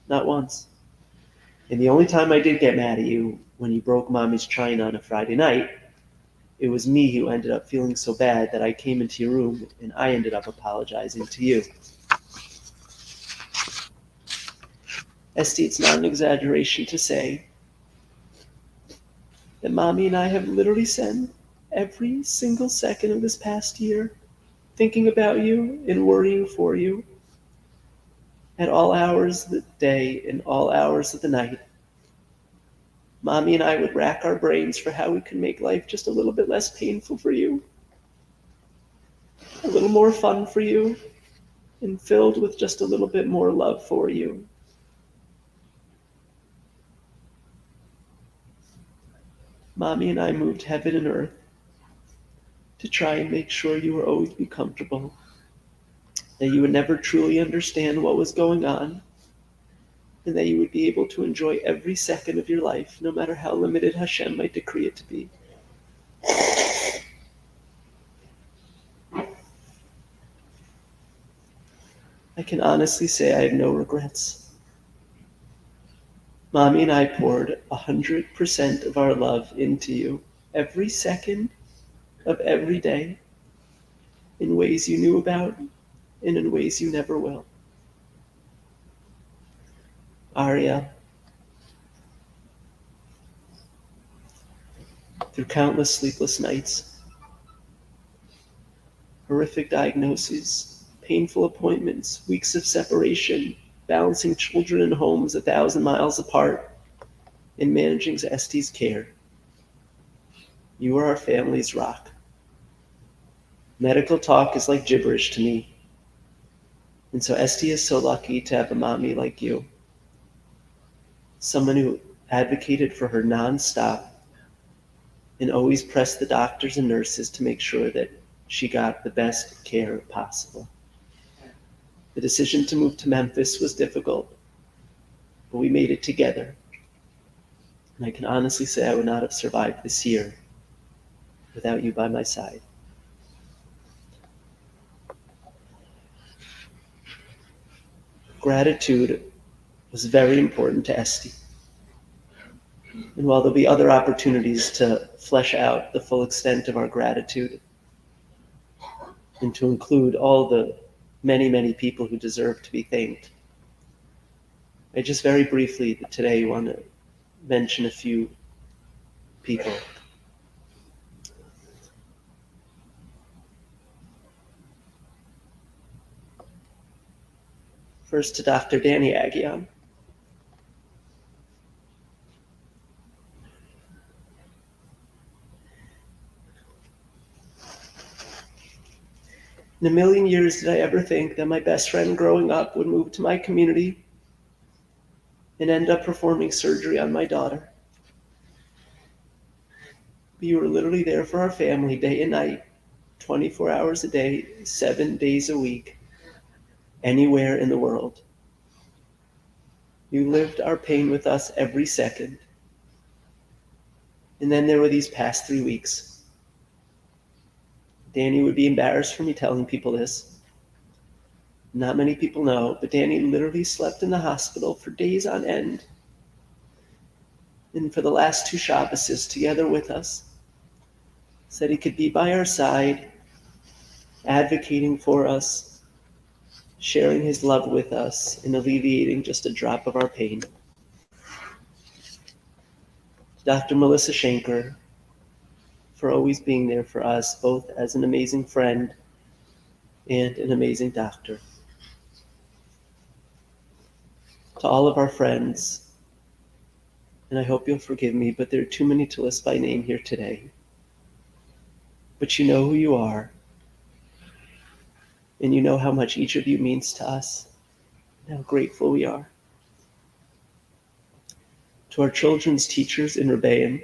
Not once. And the only time I did get mad at you, when you broke Mommy's china on a Friday night, it was me who ended up feeling so bad that I came into your room and I ended up apologizing to you. Esty, it's not an exaggeration to say that Mommy and I have literally spent every single second of this past year thinking about you and worrying for you at all hours of the day and all hours of the night. Mommy and I would rack our brains for how we could make life just a little bit less painful for you, a little more fun for you, and filled with just a little bit more love for you. Mommy and I moved heaven and earth to try and make sure you would always be comfortable, that you would never truly understand what was going on, and that you would be able to enjoy every second of your life, no matter how limited Hashem might decree it to be. I can honestly say I have no regrets. Mommy and I poured 100% of our love into you every second of every day, in ways you knew about and in ways you never will. Ariel, through countless sleepless nights, horrific diagnoses, painful appointments, weeks of separation, balancing children and homes 1,000 miles apart, and managing Esty's care, you are our family's rock. Medical talk is like gibberish to me, and so Esty is so lucky to have a mommy like you, someone who advocated for her nonstop and always pressed the doctors and nurses to make sure that she got the best care possible. The decision to move to Memphis was difficult, but we made it together. And I can honestly say I would not have survived this year without you by my side. Gratitude was very important to Esty. And while there'll be other opportunities to flesh out the full extent of our gratitude and to include all the many, many people who deserve to be thanked, I just very briefly today want to mention a few people. First to Dr. Danny Agian. In a million years did I ever think that my best friend growing up would move to my community and end up performing surgery on my daughter. But you were literally there for our family day and night, 24 hours a day, 7 days a week, anywhere in the world. You lived our pain with us every second. And then there were these past 3 weeks. Danny would be embarrassed for me telling people this. Not many people know, but Danny literally slept in the hospital for days on end. And for the last 2 Shabbases together with us, said he could be by our side, advocating for us, sharing his love with us, and alleviating just a drop of our pain. Dr. Melissa Schenker, for always being there for us, both as an amazing friend and an amazing doctor. To all of our friends, and I hope you'll forgive me, but there are too many to list by name here today. But you know who you are, and you know how much each of you means to us, and how grateful we are. To our children's teachers in Rebbeim,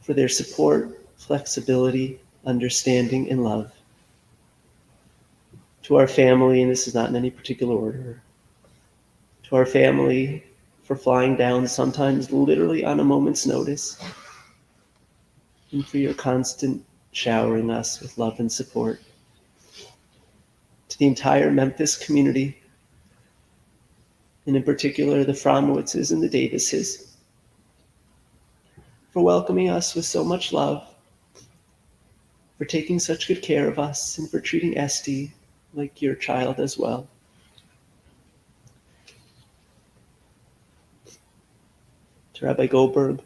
for their support, flexibility, understanding, and love. To our family, and this is not in any particular order, to our family for flying down sometimes literally on a moment's notice, and for your constant showering us with love and support. To the entire Memphis community, and in particular the Fromowitzes and the Davises, for welcoming us with so much love, for taking such good care of us, and for treating Esty like your child as well. To Rabbi Goldberg,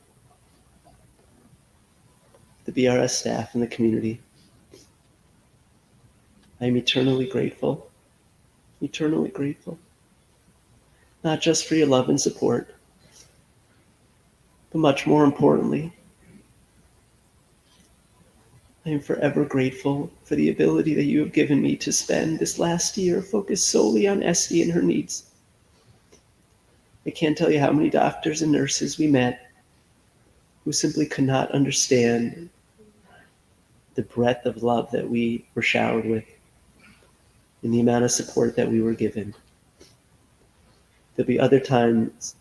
the BRS staff, and the community, I am eternally grateful, not just for your love and support, but much more importantly, I am forever grateful for the ability that you have given me to spend this last year focused solely on Esty and her needs. I can't tell you how many doctors and nurses we met who simply could not understand the breadth of love that we were showered with and the amount of support that we were given. There'll be other times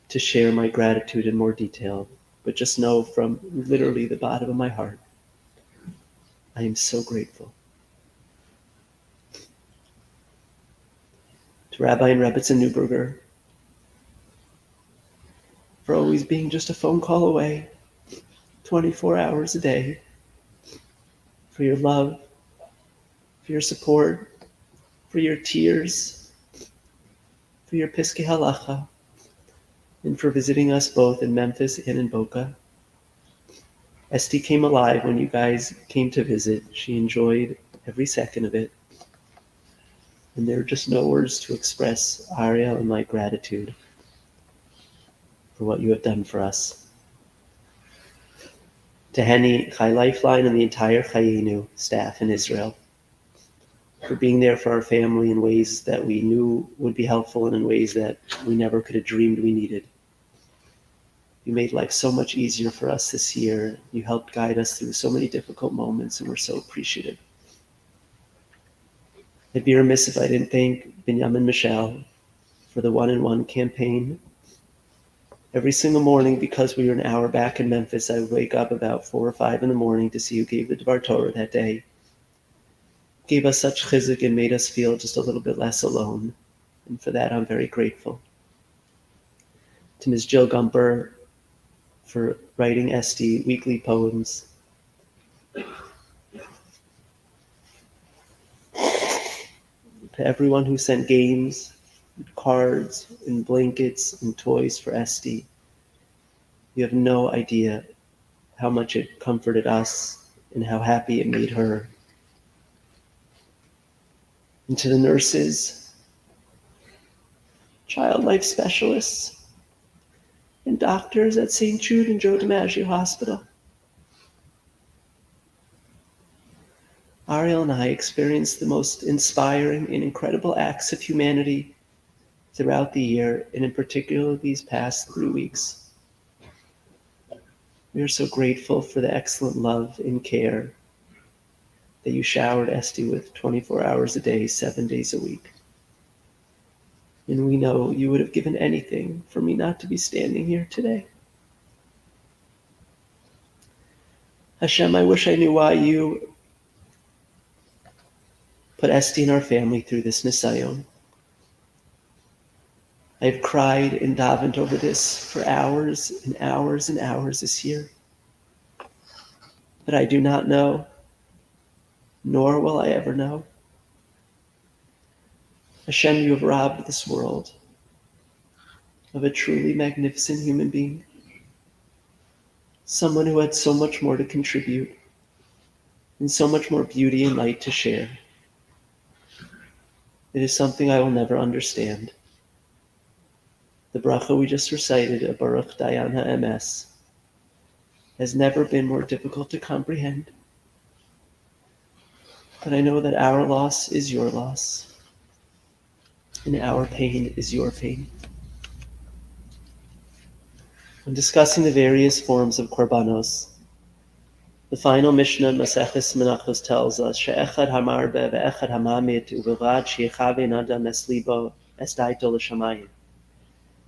to share my gratitude in more detail, but just know from literally the bottom of my heart, I am so grateful. To Rabbi and Rebbetzin Newberger, for always being just a phone call away, 24 hours a day, for your love, for your support, for your tears, for your Piskei Halacha, and for visiting us both in Memphis and in Boca. Esty came alive when you guys came to visit. She enjoyed every second of it. And there are just no words to express Ariel and my gratitude for what you have done for us. To Henny, Chai Lifeline, and the entire Chayenu staff in Israel, for being there for our family in ways that we knew would be helpful and in ways that we never could have dreamed we needed. You made life so much easier for us this year. You helped guide us through so many difficult moments, and we're so appreciative. I'd be remiss if I didn't thank Binyamin Michelle for the one-on-one campaign. Every single morning, because we were an hour back in Memphis, I would wake up about 4 or 5 in the morning to see who gave the Dvar Torah that day. Gave us such chizuk and made us feel just a little bit less alone. And for that, I'm very grateful. To Ms. Jill Gumper for writing Esty weekly poems. To everyone who sent games, and cards, and blankets, and toys for Esty. You have no idea how much it comforted us and how happy it made her. And to the nurses, child life specialists, and doctors at St. Jude and Joe DiMaggio Hospital. Ariel and I experienced the most inspiring and incredible acts of humanity throughout the year, and in particular these past 3 weeks. We are so grateful for the excellent love and care that you showered Esty with 24 hours a day, 7 days a week. And we know you would have given anything for me not to be standing here today. Hashem, I wish I knew why you put Esty and our family through this nisayon. I've cried and davened over this for hours and hours and hours this year. But I do not know, nor will I ever know. Hashem, you have robbed this world of a truly magnificent human being, someone who had so much more to contribute and so much more beauty and light to share. It is something I will never understand. The bracha we just recited, a Baruch Dayan HaEmes, has never been more difficult to comprehend. But I know that our loss is your loss, and our pain is your pain. When discussing the various forms of korbanos, the final Mishnah, Maseches Menachos, tells us, She'echad hamarbe ve'echad hamamit u'bilvad she'echavein adam es libo es daito l'shamayim.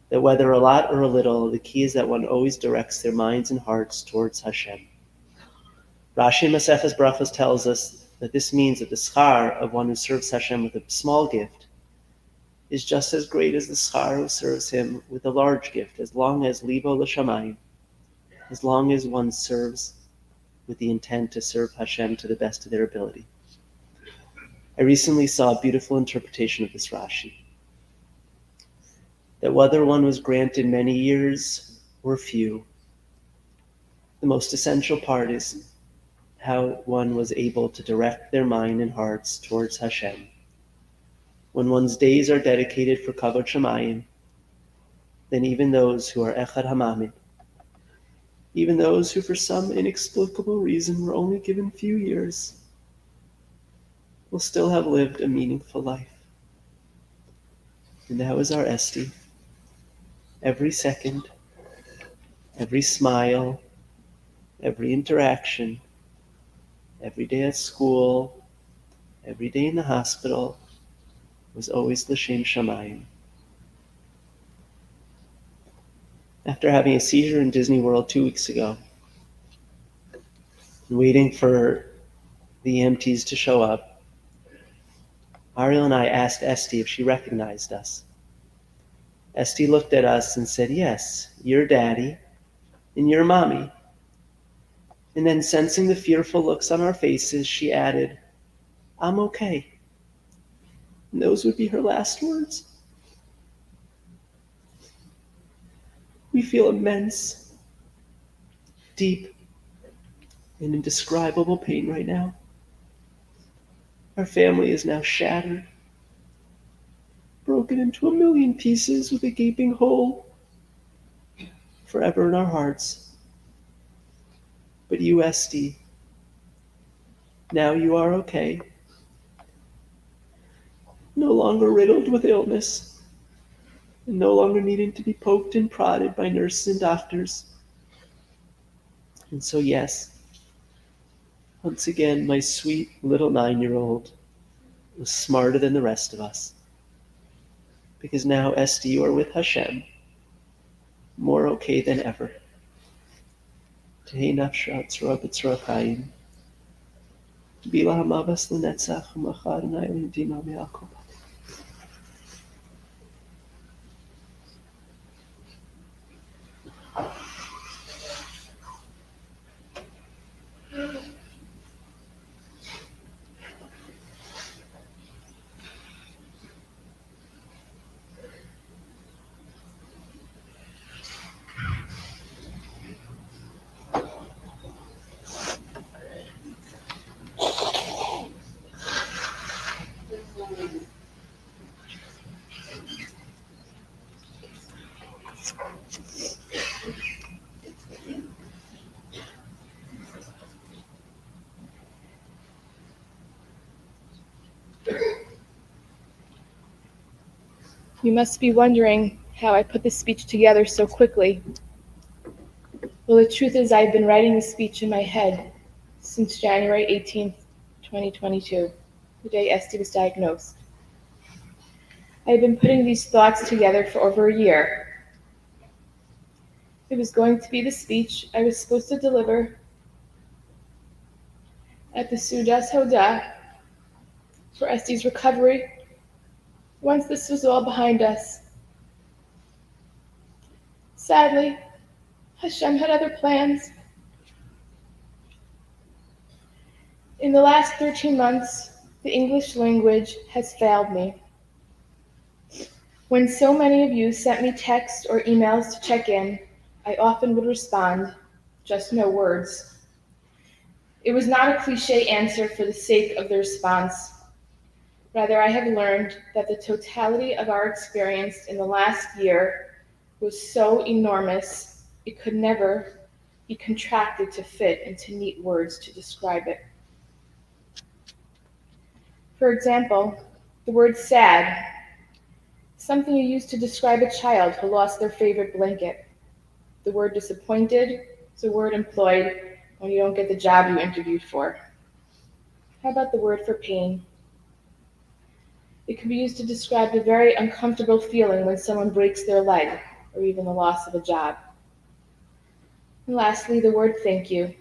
That whether a lot or a little, the key is that one always directs their minds and hearts towards Hashem. Rashi Maseches Brachos tells us that this means that the schar of one who serves Hashem with a small gift is just as great as the schar who serves him with a large gift, as long as libo l'shamayim, as long as one serves with the intent to serve Hashem to the best of their ability. I recently saw a beautiful interpretation of this Rashi, that whether one was granted many years or few, the most essential part is how one was able to direct their mind and hearts towards Hashem. When one's days are dedicated for kavod shamayim, then even those who are echad hamamim, even those who for some inexplicable reason were only given few years, will still have lived a meaningful life. And that was our Esty. Every second, every smile, every interaction, every day at school, every day in the hospital, was always l'shem shamayim. After having a seizure in Disney World 2 weeks ago, and waiting for the EMTs to show up, Ariel and I asked Esty if she recognized us. Esty looked at us and said, "Yes, you're daddy and you're mommy." And then, sensing the fearful looks on our faces, she added, "I'm okay." And those would be her last words. We feel immense, deep, and indescribable pain right now. Our family is now shattered, broken into a million pieces with a gaping hole, forever in our hearts. But you, Esty, now you are okay. No longer riddled with illness, and no longer needing to be poked and prodded by nurses and doctors. And so, yes, once again, my sweet little 9-year-old was smarter than the rest of us. Because now, Esty, you are with Hashem, more okay than ever. Tehei nafsha tzura b'tzura chayim. Bila hamavas l'netzach u'machar na'elim dima me'akol. You must be wondering how I put this speech together so quickly. Well, the truth is I've been writing this speech in my head since January 18th, 2022, the day Esty was diagnosed. I've been putting these thoughts together for over a year. It was going to be the speech I was supposed to deliver at the Sudas Hoda for Esty's recovery once this was all behind us. Sadly, Hashem had other plans. In the last 13 months, the English language has failed me. When so many of you sent me texts or emails to check in, I often would respond, just no words. It was not a cliche answer for the sake of the response. Rather, I have learned that the totality of our experience in the last year was so enormous, it could never be contracted to fit into neat words to describe it. For example, the word sad, something you use to describe a child who lost their favorite blanket. The word disappointed is a word employed when you don't get the job you interviewed for. How about the word for pain? It can be used to describe the very uncomfortable feeling when someone breaks their leg, or even the loss of a job. And lastly, the word thank you.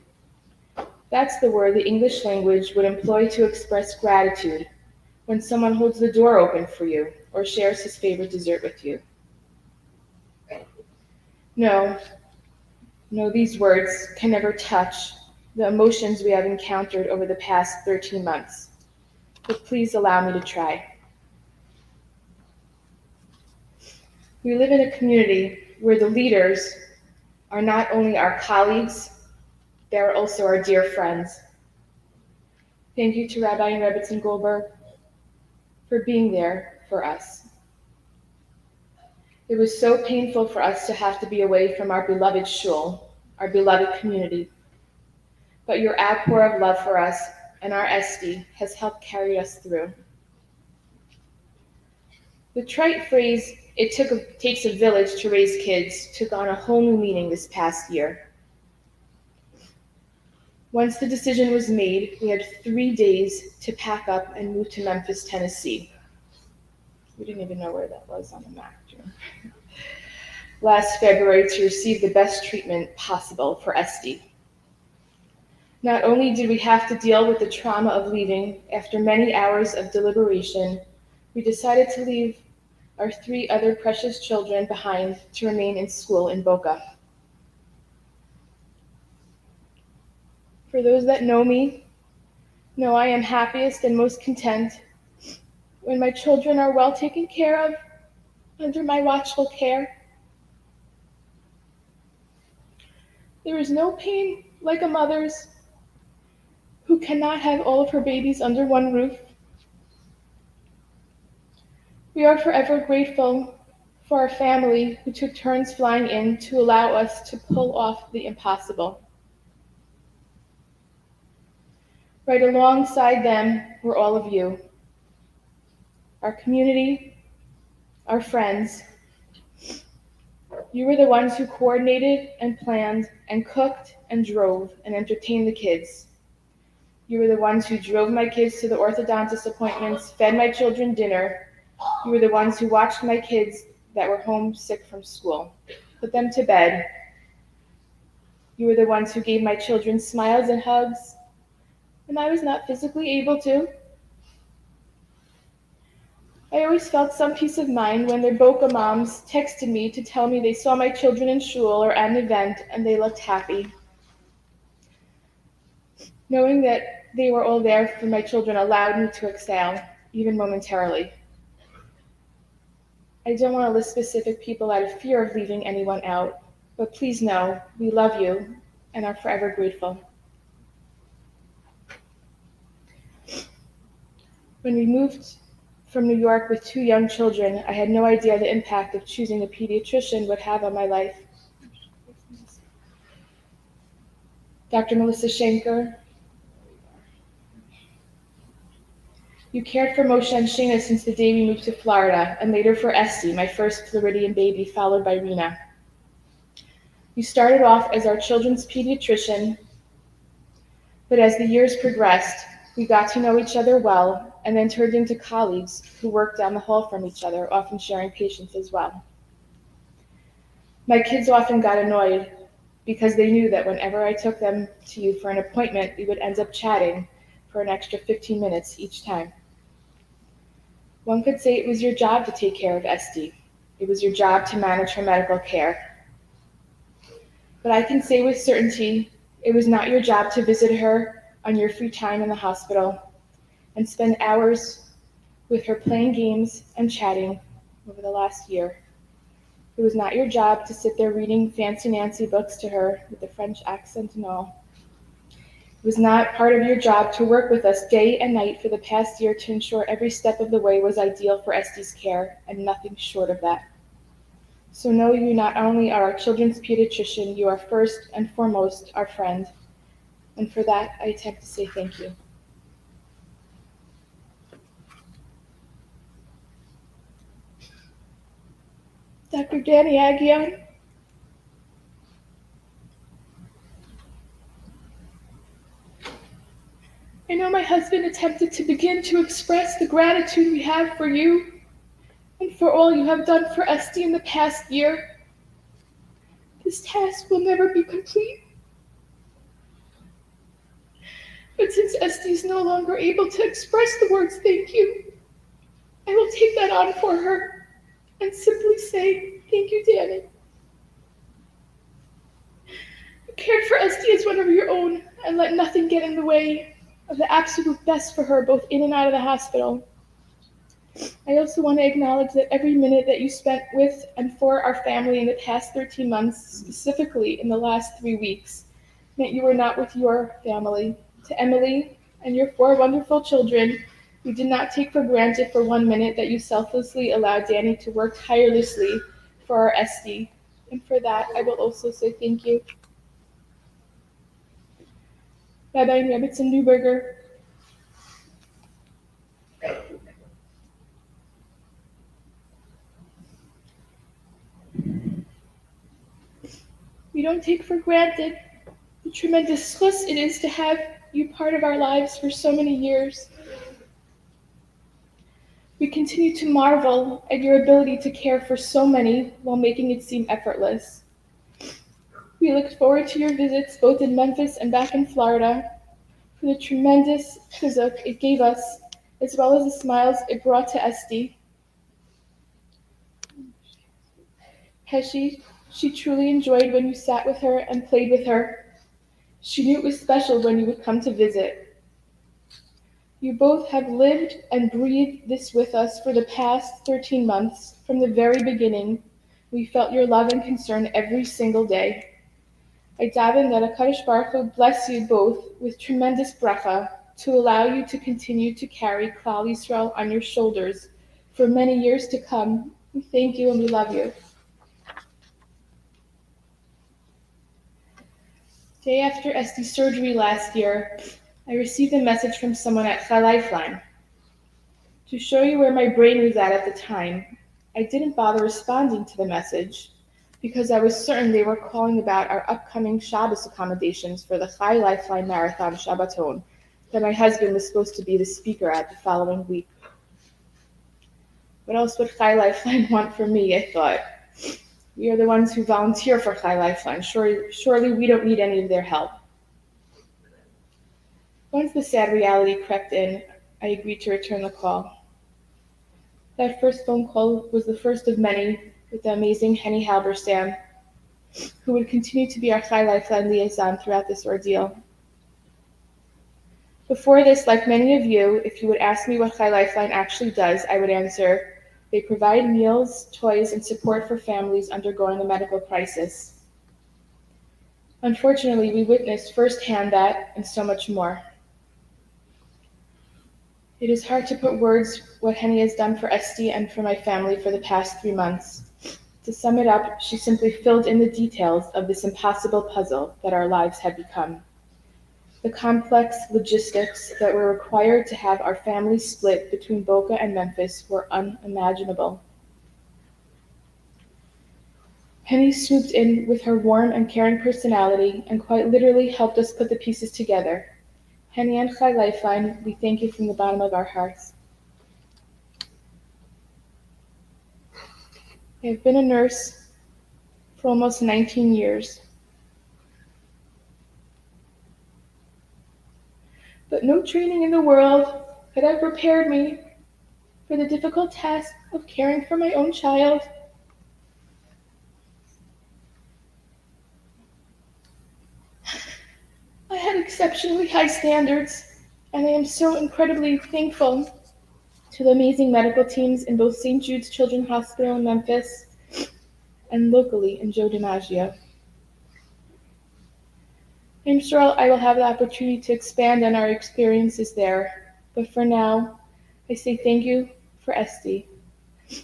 That's the word the English language would employ to express gratitude when someone holds the door open for you or shares his favorite dessert with you. No, these words can never touch the emotions we have encountered over the past 13 months. But please allow me to try. We live in a community where the leaders are not only our colleagues, they are also our dear friends. Thank you to Rabbi and Rebbetzin Goldberg for being there for us. It was so painful for us to have to be away from our beloved shul, our beloved community. But your outpour of love for us and our Esty has helped carry us through. The trite phrase, takes a village to raise kids, took on a whole new meaning this past year. Once the decision was made, we had 3 days to pack up and move to Memphis, Tennessee. We didn't even know where that was on the map. Last February to receive the best treatment possible for Esty. Not only did we have to deal with the trauma of leaving, after many hours of deliberation, we decided to leave our 3 other precious children behind to remain in school in Boca. For those that know me, know I am happiest and most content when my children are well taken care of under my watchful care. There is no pain like a mother's who cannot have all of her babies under one roof. We are forever grateful for our family who took turns flying in to allow us to pull off the impossible. Right alongside them were all of you, our community, our friends. You were the ones who coordinated and planned and cooked and drove and entertained the kids. You were the ones who drove my kids to the orthodontist appointments, fed my children dinner. You were the ones who watched my kids that were homesick from school, put them to bed. You were the ones who gave my children smiles and hugs, and I was not physically able to. I always felt some peace of mind when their Boca moms texted me to tell me they saw my children in shul or at an event and they looked happy. Knowing that they were all there for my children allowed me to exhale, even momentarily. I don't want to list specific people out of fear of leaving anyone out, but please know we love you and are forever grateful. When we moved from New York with 2 young children, I had no idea the impact of choosing a pediatrician would have on my life. Dr. Melissa Schenker, You cared for Moshe and Shayna since the day we moved to Florida, and later for Esty, my first Floridian baby, followed by Rena. You started off as our children's pediatrician, but as the years progressed, we got to know each other well, and then turned into colleagues who worked down the hall from each other, often sharing patients as well. My kids often got annoyed because they knew that whenever I took them to you for an appointment, we would end up chatting for an extra 15 minutes each time. One could say it was your job to take care of Esty. It was your job to manage her medical care. But I can say with certainty, it was not your job to visit her on your free time in the hospital and spend hours with her playing games and chatting over the last year. It was not your job to sit there reading Fancy Nancy books to her with the French accent and all. It was not part of your job to work with us day and night for the past year to ensure every step of the way was ideal for Esty's care, and nothing short of that. So know you not only are our children's pediatrician, you are first and foremost our friend. And for that, I attempt to say thank you. Dr. Danny Aguion. I know my husband attempted to begin to express the gratitude we have for you and for all you have done for Esty in the past year. This task will never be complete. But since Esty is no longer able to express the words thank you, I will take that on for her and simply say thank you, Danny. You cared for Esty as one of your own and let nothing get in the way of the absolute best for her, both in and out of the hospital. I also want to acknowledge that every minute that you spent with and for our family in the past 13 months, specifically in the last 3 weeks, meant you were not with your family. To Emily and your 4 wonderful children, we did not take for granted for 1 minute that you selflessly allowed Danny to work tirelessly for our Esty. And for that, I will also say thank you. Rabbi Rebbitzin Newberger. We don't take for granted the tremendous chus it is to have you part of our lives for so many years. We continue to marvel at your ability to care for so many while making it seem effortless. We look forward to your visits both in Memphis and back in Florida, for the tremendous chizuk it gave us, as well as the smiles it brought to Esty. Heshi, she truly enjoyed when you sat with her and played with her. She knew it was special when you would come to visit. You both have lived and breathed this with us for the past 13 months. From the very beginning, we felt your love and concern every single day. I daven that HaKadosh Baruch Hu bless you both with tremendous bracha to allow you to continue to carry Klal Yisrael on your shoulders for many years to come. We thank you and we love you. Day after Esty's surgery last year, I received a message from someone at Chai Lifeline. To show you where my brain was at the time, I didn't bother responding to the message because I was certain they were calling about our upcoming Shabbos accommodations for the Chai Lifeline Marathon Shabbaton that my husband was supposed to be the speaker at the following week. What else would Chai Lifeline want from me, I thought. We are the ones who volunteer for Chai Lifeline. Surely we don't need any of their help. Once the sad reality crept in, I agreed to return the call. That first phone call was the first of many with the amazing Henny Halberstam, who would continue to be our Chai Lifeline liaison throughout this ordeal. Before this, like many of you, if you would ask me what Chai Lifeline actually does, I would answer, they provide meals, toys, and support for families undergoing a medical crisis. Unfortunately, we witnessed firsthand that and so much more. It is hard to put words what Henny has done for Esty and for my family for the past 3 months. To sum it up, she simply filled in the details of this impossible puzzle that our lives had become. The complex logistics that were required to have our family split between Boca and Memphis were unimaginable. Penny swooped in with her warm and caring personality and quite literally helped us put the pieces together. Henny and Chai Lifeline, we thank you from the bottom of our hearts. I have been a nurse for almost 19 years. But no training in the world could have prepared me for the difficult task of caring for my own child. I had exceptionally high standards, and I am so incredibly thankful to the amazing medical teams in both St. Jude's Children's Hospital in Memphis and locally in Joe DiMaggio. I'm sure I will have the opportunity to expand on our experiences there, but for now, I say thank you for Esty.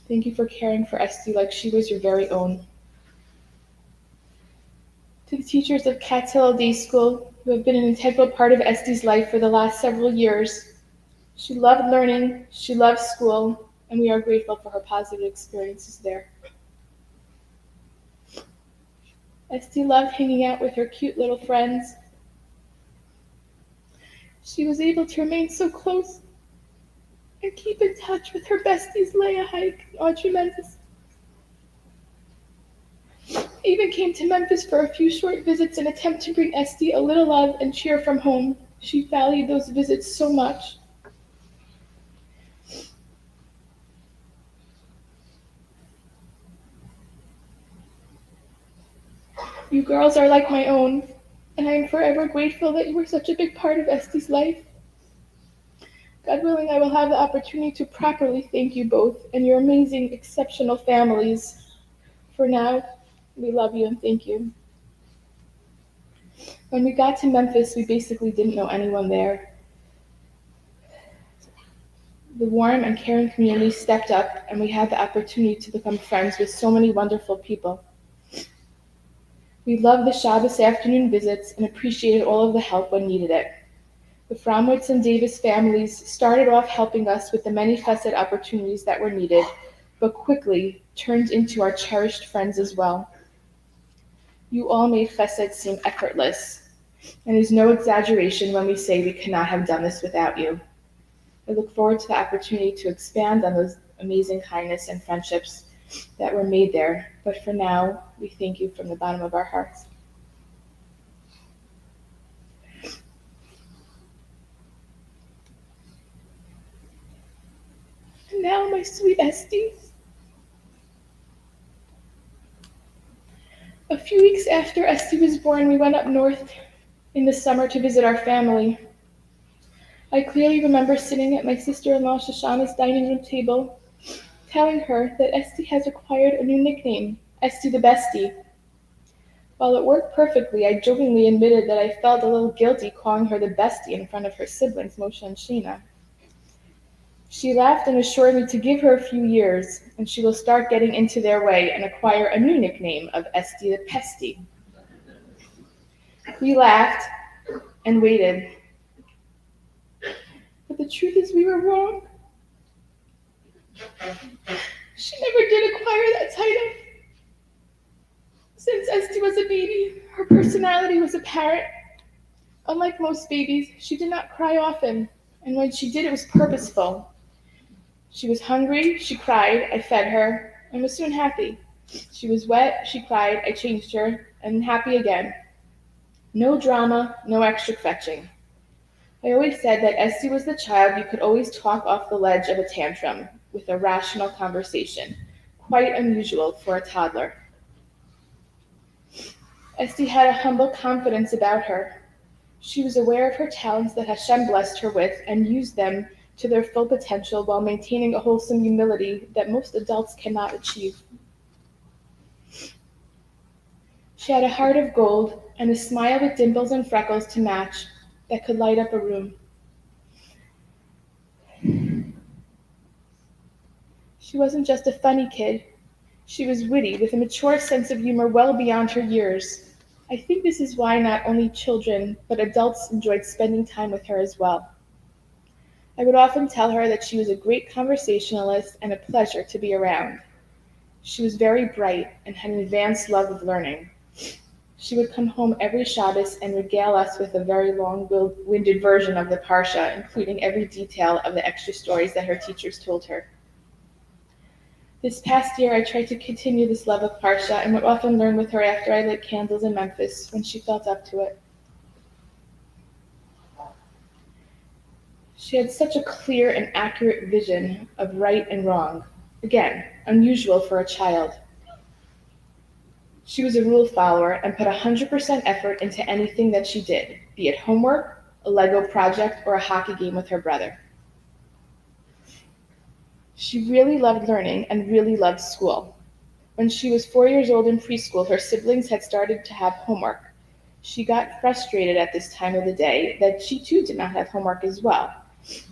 Thank you for caring for Esty like she was your very own. To the teachers of Cat's Hill Day School, who have been an integral part of Esty's life for the last several years, she loved learning, she loved school, and we are grateful for her positive experiences there. Esty loved hanging out with her cute little friends. She was able to remain so close and keep in touch with her besties Leah Hike and Audrey Memphis. Even came to Memphis for a few short visits in an attempt to bring Esty a little love and cheer from home. She valued those visits so much. You girls are like my own, and I am forever grateful that you were such a big part of Esty's life. God willing, I will have the opportunity to properly thank you both and your amazing, exceptional families. For now, we love you and thank you. When we got to Memphis, we basically didn't know anyone there. The warm and caring community stepped up, and we had the opportunity to become friends with so many wonderful people. We loved the Shabbos afternoon visits and appreciated all of the help when needed it. The Fromwitz and Davis families started off helping us with the many chesed opportunities that were needed, but quickly turned into our cherished friends as well. You all made chesed seem effortless, and it is no exaggeration when we say we could not have done this without you. I look forward to the opportunity to expand on those amazing kindness and friendships that were made there, but for now, we thank you from the bottom of our hearts. And now, my sweet Esty. A few weeks after Esty was born, we went up north in the summer to visit our family. I clearly remember sitting at my sister-in-law Shoshana's dining room table, telling her that Esty has acquired a new nickname, Esty the Bestie. While it worked perfectly, I jokingly admitted that I felt a little guilty calling her the bestie in front of her siblings, Moshe and Sheena. She laughed and assured me to give her a few years, and she will start getting into their way and acquire a new nickname of Esty the Pesty. We laughed and waited. But the truth is we were wrong. She never did acquire that title. Since Esty was a baby, her personality was apparent. Unlike most babies, she did not cry often, and when she did, it was purposeful. She was hungry, she cried, I fed her, and was soon happy. She was wet, she cried, I changed her, and happy again. No drama, no extra fetching. I always said that Esty was the child you could always talk off the ledge of a tantrum with a rational conversation, quite unusual for a toddler. Esty had a humble confidence about her. She was aware of her talents that Hashem blessed her with and used them to their full potential while maintaining a wholesome humility that most adults cannot achieve. She had a heart of gold and a smile with dimples and freckles to match that could light up a room. She wasn't just a funny kid. She was witty with a mature sense of humor well beyond her years. I think this is why not only children, but adults enjoyed spending time with her as well. I would often tell her that she was a great conversationalist and a pleasure to be around. She was very bright and had an advanced love of learning. She would come home every Shabbos and regale us with a very long-winded version of the Parsha, including every detail of the extra stories that her teachers told her. This past year, I tried to continue this love of Parsha and would often learn with her after I lit candles in Memphis when she felt up to it. She had such a clear and accurate vision of right and wrong. Again, unusual for a child. She was a rule follower and put 100% effort into anything that she did, be it homework, a Lego project, or a hockey game with her brother. She really loved learning and really loved school. When she was 4 years old in preschool, her siblings had started to have homework. She got frustrated at this time of the day that she too did not have homework as well.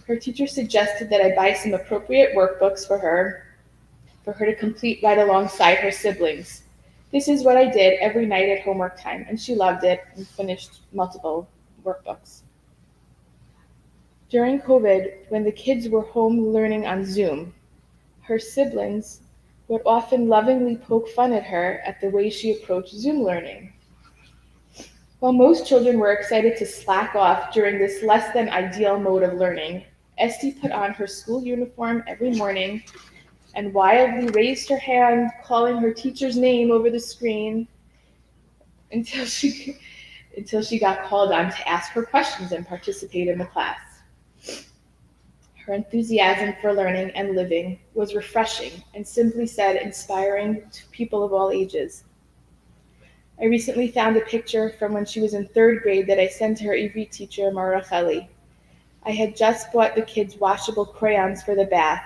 Her teacher suggested that I buy some appropriate workbooks for her to complete right alongside her siblings. This is what I did every night at homework time, and she loved it and finished multiple workbooks. During COVID, when the kids were home learning on Zoom, her siblings would often lovingly poke fun at her at the way she approached Zoom learning. While most children were excited to slack off during this less than ideal mode of learning, Esty put on her school uniform every morning and wildly raised her hand, calling her teacher's name over the screen until she got called on to ask her questions and participate in the class. Her enthusiasm for learning and living was refreshing and, simply said, inspiring to people of all ages. I recently found a picture from when she was in 3rd grade that I sent to her Ivrit teacher, Maracheli. I had just bought the kids washable crayons for the bath,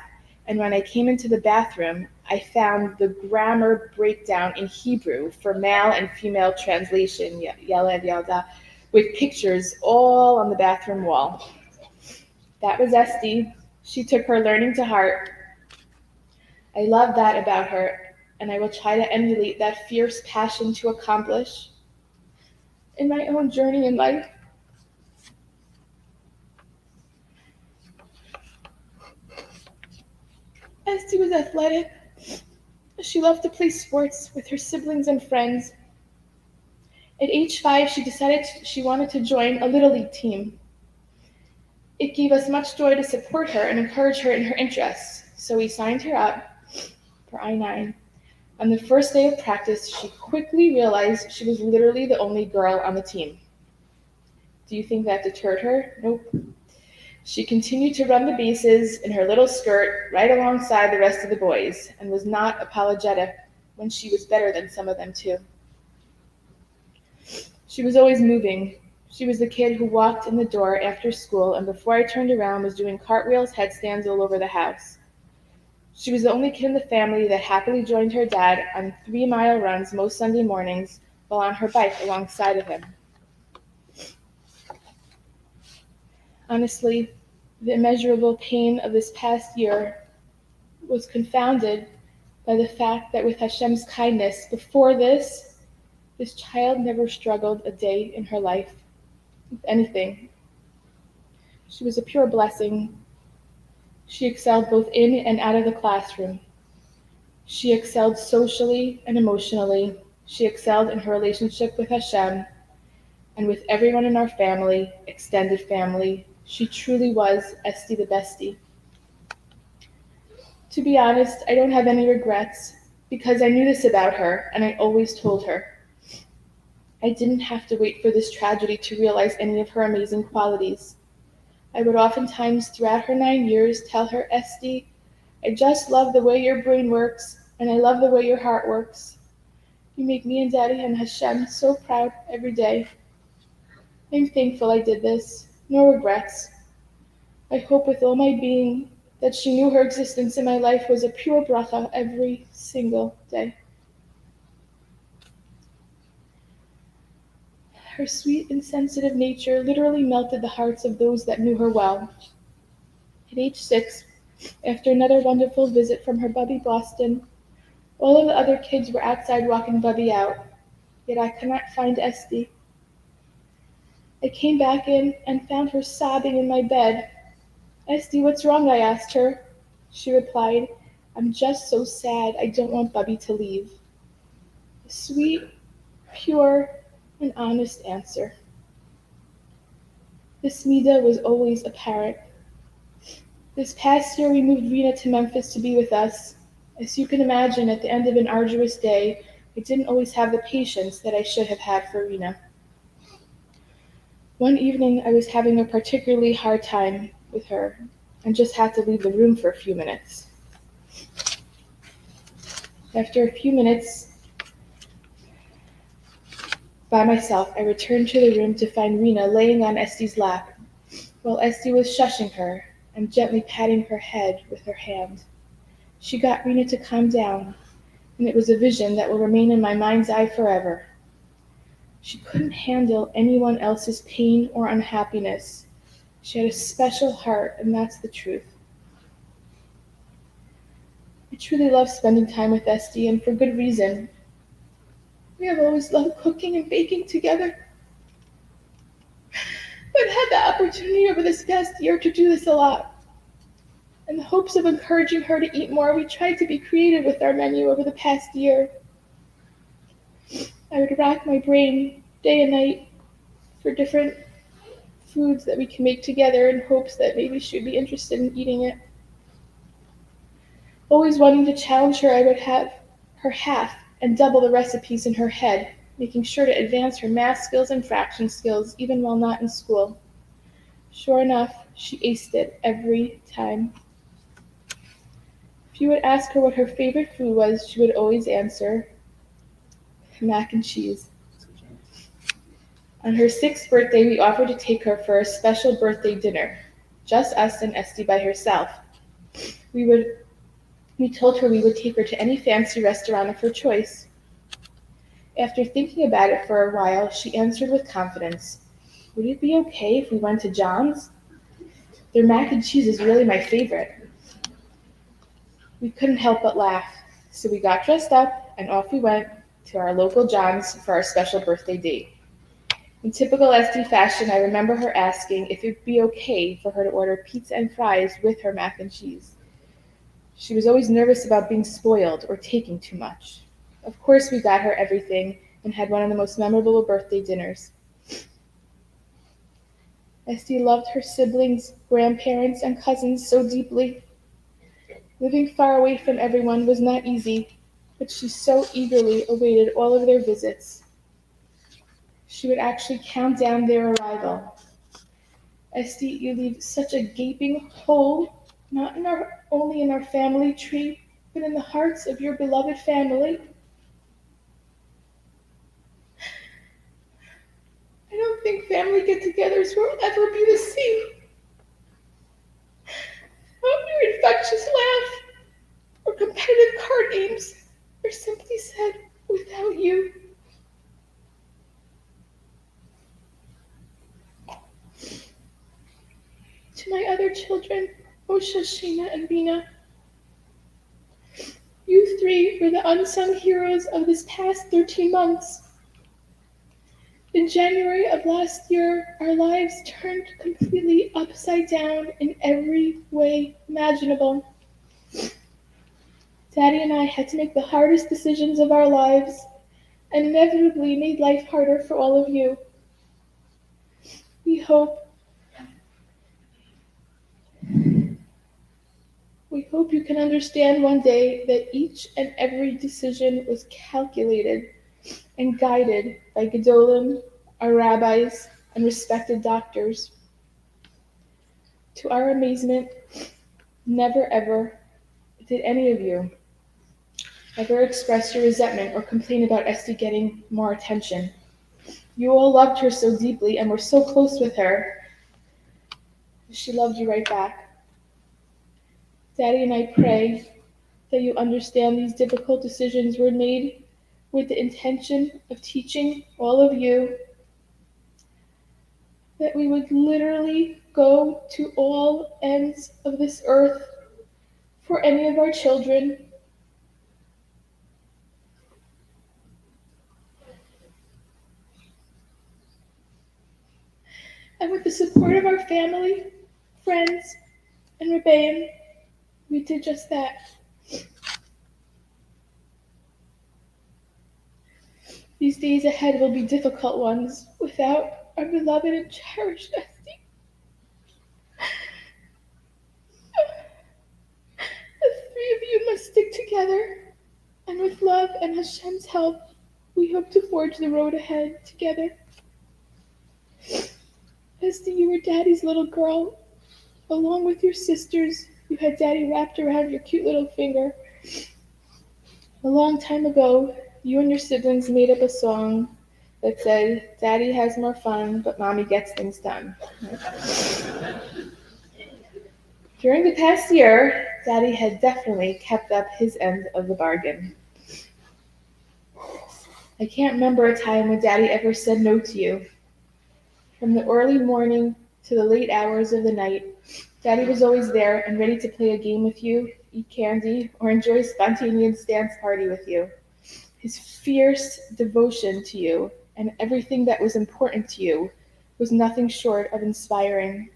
and when I came into the bathroom, I found the grammar breakdown in Hebrew for male and female translation, Yeled Yalda, with pictures all on the bathroom wall. That was Esty. She took her learning to heart. I love that about her, and I will try to emulate that fierce passion to accomplish in my own journey in life. Esty was athletic. She loved to play sports with her siblings and friends. At age 5, she decided she wanted to join a Little League team. It gave us much joy to support her and encourage her in her interests, so we signed her up for I-9. On the first day of practice, she quickly realized she was literally the only girl on the team. Do you think that deterred her? Nope. She continued to run the bases in her little skirt right alongside the rest of the boys and was not apologetic when she was better than some of them too. She was always moving. She was the kid who walked in the door after school and before I turned around was doing cartwheels, headstands all over the house. She was the only kid in the family that happily joined her dad on 3-mile runs most Sunday mornings while on her bike alongside of him. Honestly, the immeasurable pain of this past year was confounded by the fact that with Hashem's kindness, before this child never struggled a day in her life with anything. She was a pure blessing. She excelled both in and out of the classroom. She excelled socially and emotionally. She excelled in her relationship with Hashem and with everyone in our family, extended family. She truly was Esty the bestie. To be honest, I don't have any regrets because I knew this about her and I always told her. I didn't have to wait for this tragedy to realize any of her amazing qualities. I would oftentimes throughout her 9 years tell her, Esty, I just love the way your brain works and I love the way your heart works. You make me and Daddy and Hashem so proud every day. I'm thankful I did this. No regrets. I hope with all my being that she knew her existence in my life was a pure bracha every single day. Her sweet and sensitive nature literally melted the hearts of those that knew her well. At age 6, after another wonderful visit from her Bubby Boston, all of the other kids were outside walking Bubby out. yet I could not find Esti. I came back in and found her sobbing in my bed. Esti, what's wrong? I asked her. She replied, I'm just so sad I don't want Bubby to leave. A sweet, pure, and honest answer. This Mida was always apparent. This past year we moved Rena to Memphis to be with us. As you can imagine, at the end of an arduous day, I didn't always have the patience that I should have had for Rena. One evening I was having a particularly hard time with her and just had to leave the room for a few minutes. After a few minutes by myself, I returned to the room to find Rena laying on Esti's lap, while Esti was shushing her and gently patting her head with her hand. She got Rena to calm down, and it was a vision that will remain in my mind's eye forever. She couldn't handle anyone else's pain or unhappiness. She had a special heart, and that's the truth. I truly love spending time with Esti, and for good reason. We have always loved cooking and baking together. I've had the opportunity over this past year to do this a lot. In the hopes of encouraging her to eat more, we tried to be creative with our menu over the past year. I would rack my brain day and night for different foods that we can make together in hopes that maybe she would be interested in eating it. Always wanting to challenge her, I would have her half and double the recipes in her head, making sure to advance her math skills and fraction skills even while not in school. Sure enough, she aced it every time. If you would ask her what her favorite food was, she would always answer, mac and cheese. On her 6th birthday, we offered to take her for a special birthday dinner, just us and Esti by herself. We told her we would take her to any fancy restaurant of her choice. After thinking about it for a while, she answered with confidence, would it be okay if we went to John's? Their mac and cheese is really my favorite. We couldn't help but laugh, so we got dressed up and off we went to our local John's for our special birthday date. In typical Esti fashion, I remember her asking if it would be okay for her to order pizza and fries with her mac and cheese. She was always nervous about being spoiled or taking too much. Of course, we got her everything and had one of the most memorable birthday dinners. Esti loved her siblings, grandparents, and cousins so deeply. Living far away from everyone was not easy, but she so eagerly awaited all of their visits. She would actually count down their arrival. Esti, you leave such a gaping hole, not only in our family tree, but in the hearts of your beloved family. I don't think family get-togethers will ever be the same. Not your infectious laugh or competitive card games, or simply said, without you. To my other children, Osha, Sheena, and Bina, you three were the unsung heroes of this past 13 months. In January of last year, our lives turned completely upside down in every way imaginable. Daddy and I had to make the hardest decisions of our lives and inevitably made life harder for all of you. We hope you can understand one day that each and every decision was calculated and guided by Gedolim, our rabbis, and respected doctors. To our amazement, never ever did any of you ever express your resentment or complain about Esti getting more attention. You all loved her so deeply and were so close with her. She loved you right back. Daddy and I pray that you understand these difficult decisions were made with the intention of teaching all of you that we would literally go to all ends of this earth for any of our children. and with the support of our family, friends, and Rebbeim, we did just that. These days ahead will be difficult ones without our beloved and cherished Esty. The three of you must stick together, and with love and Hashem's help, we hope to forge the road ahead together. Esty, you were Daddy's little girl. Along with your sisters, you had Daddy wrapped around your cute little finger. A long time ago, you and your siblings made up a song that said, Daddy has more fun, but Mommy gets things done. During the past year, Daddy had definitely kept up his end of the bargain. I can't remember a time when Daddy ever said no to you. From the early morning to the late hours of the night, Daddy was always there and ready to play a game with you, eat candy, or enjoy a spontaneous dance party with you. His fierce devotion to you and everything that was important to you was nothing short of inspiring.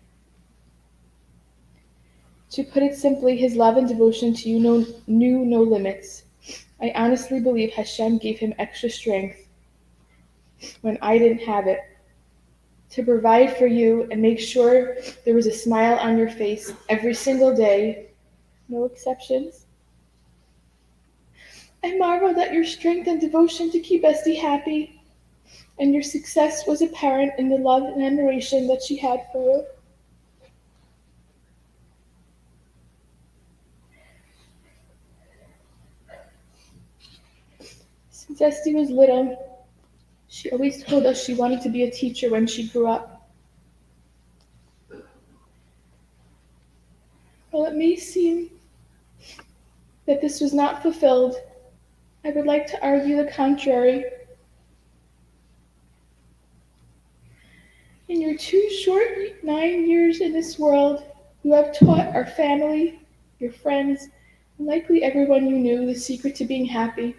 To put it simply, his love and devotion to you knew no limits. I honestly believe Hashem gave him extra strength when I didn't have it, to provide for you and make sure there was a smile on your face every single day, no exceptions. I marveled at your strength and devotion to keep Esty happy, and your success was apparent in the love and admiration that she had for you. Since Esty was little, she always told us she wanted to be a teacher when she grew up. While it may seem that this was not fulfilled, I would like to argue the contrary. In your 2 short 9 years in this world, you have taught our family, your friends, and likely everyone you knew the secret to being happy.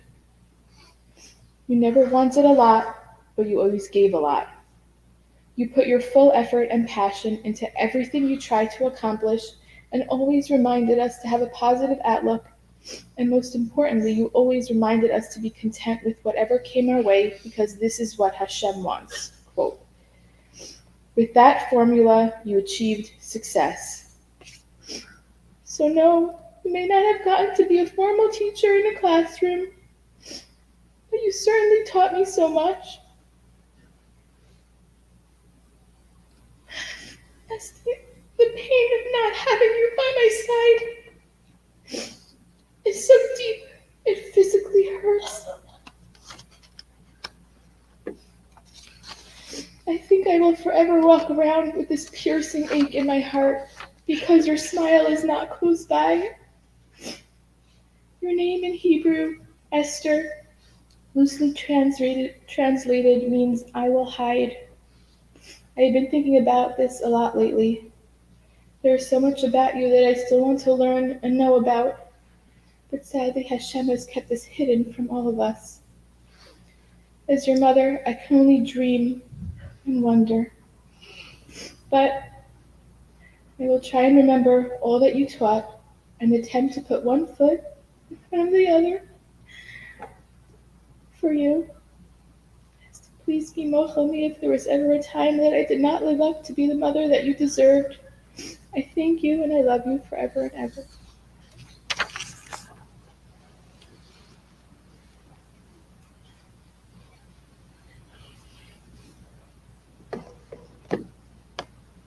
You never wanted a lot, but you always gave a lot. You put your full effort and passion into everything you tried to accomplish and always reminded us to have a positive outlook. And most importantly, you always reminded us to be content with whatever came our way because this is what Hashem wants. Quote. With that formula, you achieved success. So no, you may not have gotten to be a formal teacher in a classroom, but you certainly taught me so much. Esty, the pain of not having you by my side is so deep, it physically hurts. I think I will forever walk around with this piercing ache in my heart because your smile is not close by. Your name in Hebrew, Esther, loosely translated means I will hide. I have been thinking about this a lot lately. There is so much about you that I still want to learn and know about, but sadly Hashem has kept this hidden from all of us. As your mother, I can only dream and wonder. But I will try and remember all that you taught and attempt to put one foot in front of the other for you. Please be mochel me if there was ever a time that I did not live up to be the mother that you deserved. I thank you and I love you forever and ever.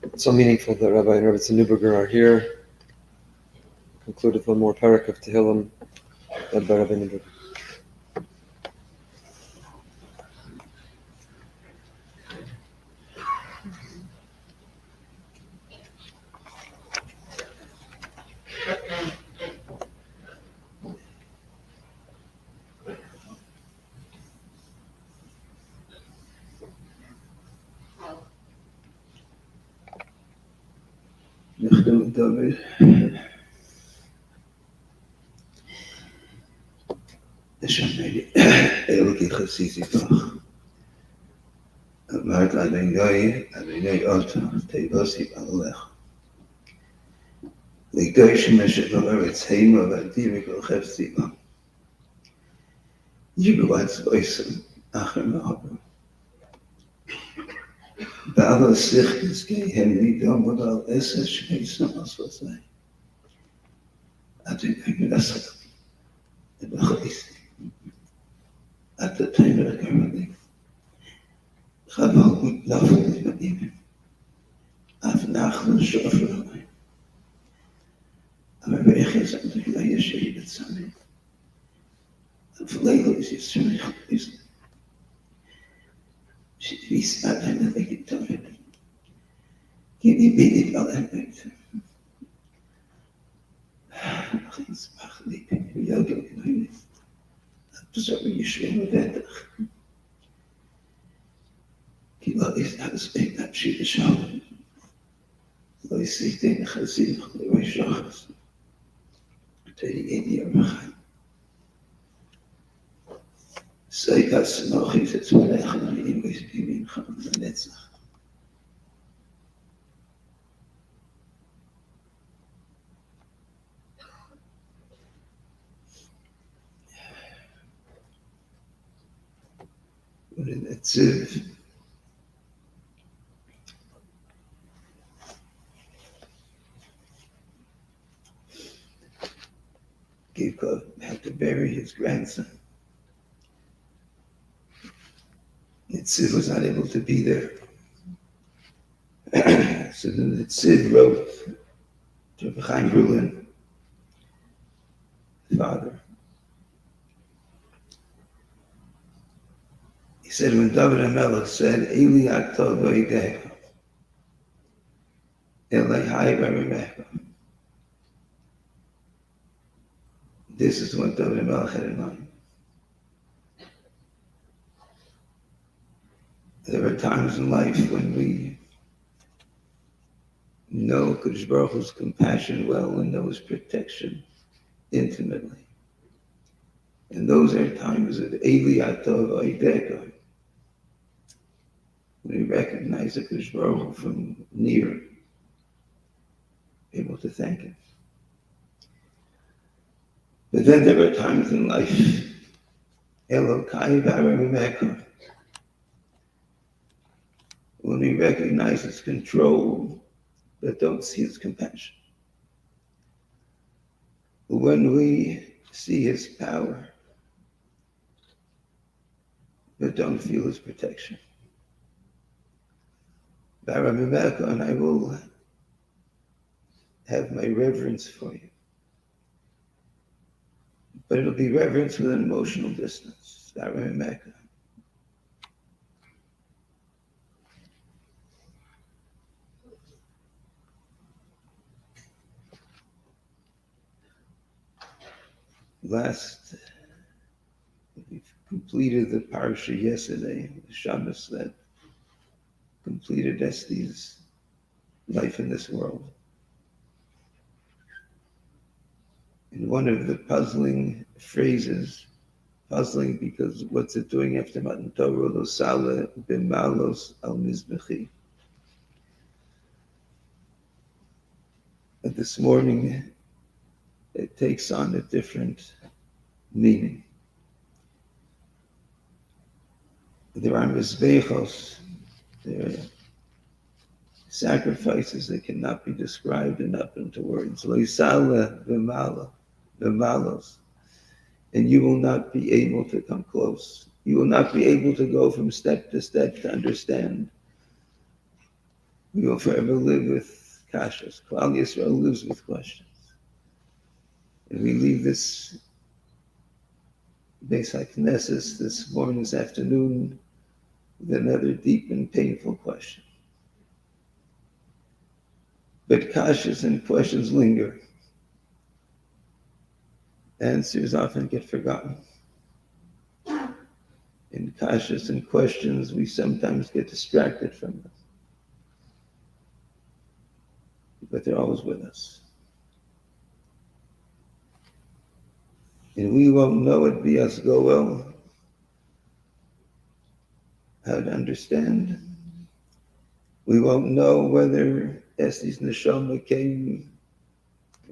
It's so meaningful that Rabbi and Rabbi Newberger are here. Conclude with one more parak of Tehillim led by Rabbi Newberger. נכדם דוד. נשמה לי, אלוקי חסיד איתך. אמרת Adonai, Adonai Oto, Tevosi Alech. Ligosh Meshavar, it's Hema, Vadivik, Chefsiva. Yibuat's voice, Achim, Bala Sichis, Gay Henry, Dombadal, Essa, Shmason, Oswasai. Adonai Minasa, the Bachis. At the time of the Kermalik, Chabal, Lafel, Vadim, Afnachel, Shofar. I'm a very chesed to the Yeshua that Sunday. Vleugel is Yisrael is. She is not an elegant time. Give me big all that night. Please, Machli, Yoga, Absorb Yeshua Vedach. Kila is not a speak that she is shown. Lo see thing Chazim, the way Shachas. Teddy India Rachai. Say that's no he's it's Melech and English being Cham the Netzach. But in that Tziv, Givkov had to bury his grandson. Nitziv was not able to be there. So then Nitziv wrote to Chaim Brulin, father. He said, when David HaMelech said, Eli Atov V'Yidecha, Elei Hai V'Rimecha. This is what David HaMelech had in mind. There are times in life when we know Kadosh Baruch Hu's compassion well and know His protection intimately. And those are times of Eli Atov V'Yidecha, when we recognize the Kadosh Baruch Hu from near, able to thank Him. But then there are times in life, Elokai V'Rimecha, when we recognize His control, but don't see His compassion. When we see His power, but don't feel His protection. V'Rimecha, and I will have my reverence for you. But it'll be reverence with an emotional distance. V'Rimecha. Last, we've completed the parsha yesterday, the Shabbos that completed Esty's life in this world. And one of the puzzling phrases, puzzling because what's it doing after Matan Torah, lo sala b'malos al mizbechi. But this morning, it takes on a different meaning. There are mizbechos, there are sacrifices that cannot be described and up into words. Lo yisala v'malos. And you will not be able to come close. You will not be able to go from step to step to understand. We will forever live with kashas. Klal Yisrael lives with questions. And we leave this Beis HaKnesses this morning, this afternoon, with another deep and painful question. But kashas and questions linger. Answers often get forgotten. In kashas and questions, we sometimes get distracted from them. But they're always with us. And we won't know it be us go well how to understand We won't know whether Esty's neshama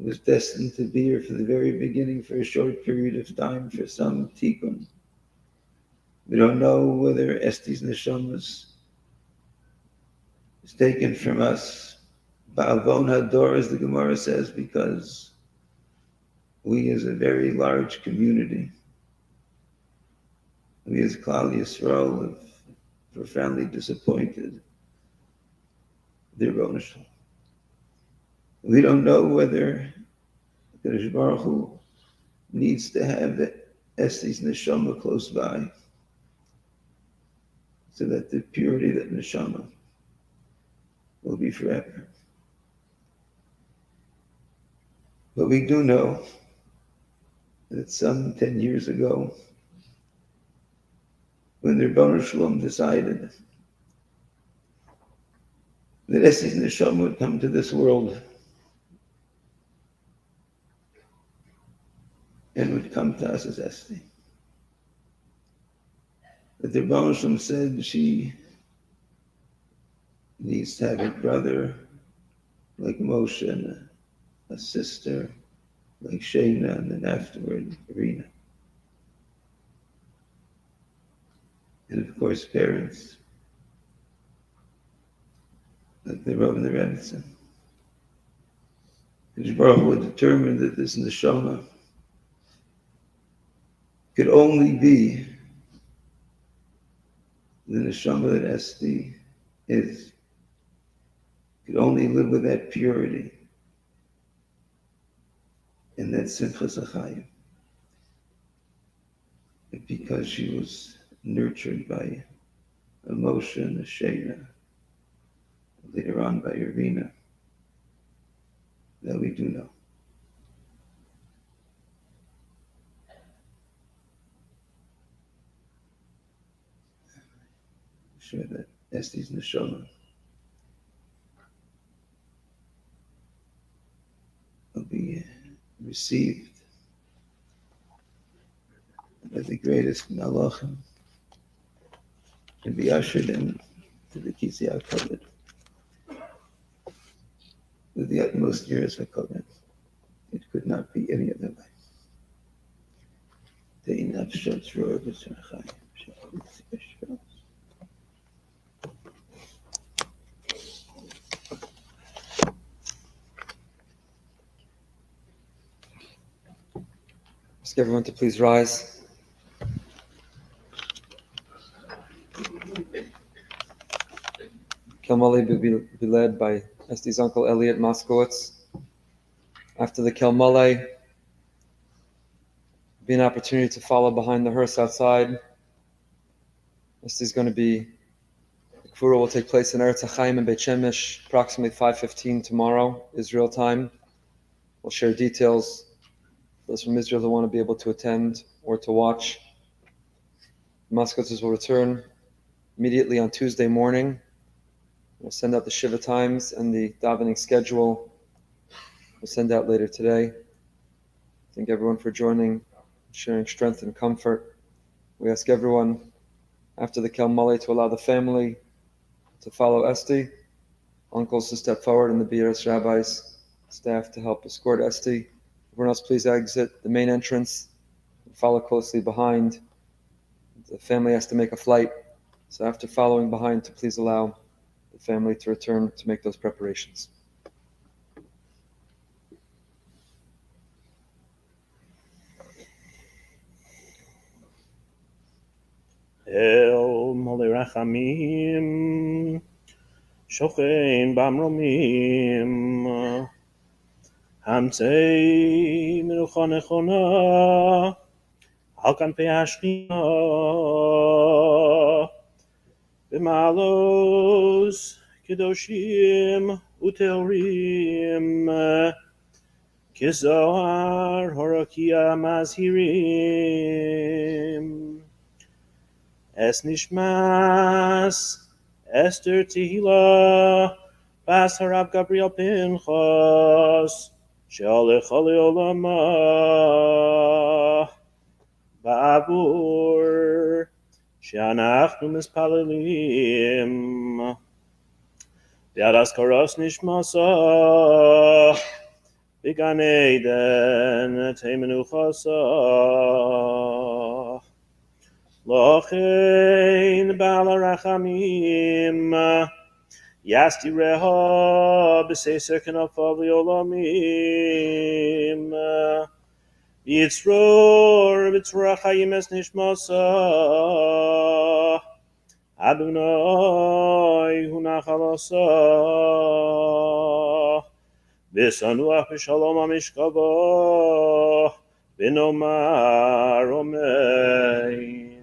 was destined to be here for the very beginning for a short period of time for some tikkun. We don't know whether Esty's neshama is taken from us. Ba'avon hador, as the Gemara says, because we as a very large community, we as Klal Yisrael have profoundly disappointed the Rebbeinu Shalom. We don't know whether the Kadosh Baruch Hu needs to have Esty's neshama close by, so that the purity of that neshama will be forever. But we do know that some 10 years ago, when the Rebbeinu Shalom decided that Esty's neshama would come to this world and would come to us as Esty, that the Rebbeinu Shalom said she needs to have a brother like Moshe and a sister like Shayna, and then afterward Rina. And of course parents like the Rav and the Rebbetzin. And Baruch would determine that this neshama could only be the neshama that Esty is. Could only live with that purity and that simchas achayim, because she was nurtured by a Moshe and a Shayna, later on by Irina, that we do know. I'm sure that Esty's neshama will be received by the greatest malachim and be ushered in to the Kisei HaKavod with the utmost years of Kodesh. It could not be any other way. Te'inav shot roar b'tzarachayim. Ask everyone to please rise. Kelmali will be led by Esty's uncle Elliot Moskowitz. After the Kelmali, be an opportunity to follow behind the hearse outside. Esty's going to be, the Kvura will take place in Eretz HaChaim in Beit Shemesh, approximately 5:15 tomorrow, Israel time. We'll share details. Those from Israel who want to be able to attend or to watch. The Moskowitzes will return immediately on Tuesday morning. We'll send out the Shiva times and the davening schedule. We'll send out later today. Thank everyone for joining, sharing strength and comfort. We ask everyone after the Kelmali to allow the family to follow Esty, uncles to step forward, and the BRS rabbis, staff to help escort Esty. Everyone else, please exit the main entrance and follow closely behind. The family has to make a flight, so after following behind, to please allow the family to return to make those preparations. El Molei Rachamim Shochein Bamromim Hamtzei Menucha Nechona Al Kanpei Hashchina B'malos Kedoshim Uteorim Kizohar Horokia Mazhirim Es Nishmas Esther Tehila Bas Harav Gavriel Pinchas She'alech Le'olama Ba'avur She'anachnu Mispalelim V'yadas karos nishmasa B'gan Eden Temenuchasa Lochein Ba'al Rachamim Yasti Reha B'Seser Kenafav Yolamim Yitzror B'Tzorah Chayim Es Nishmasa Adonai Hunachalasa V'sanuach B'Shalom HaMishkava V'nomar Omein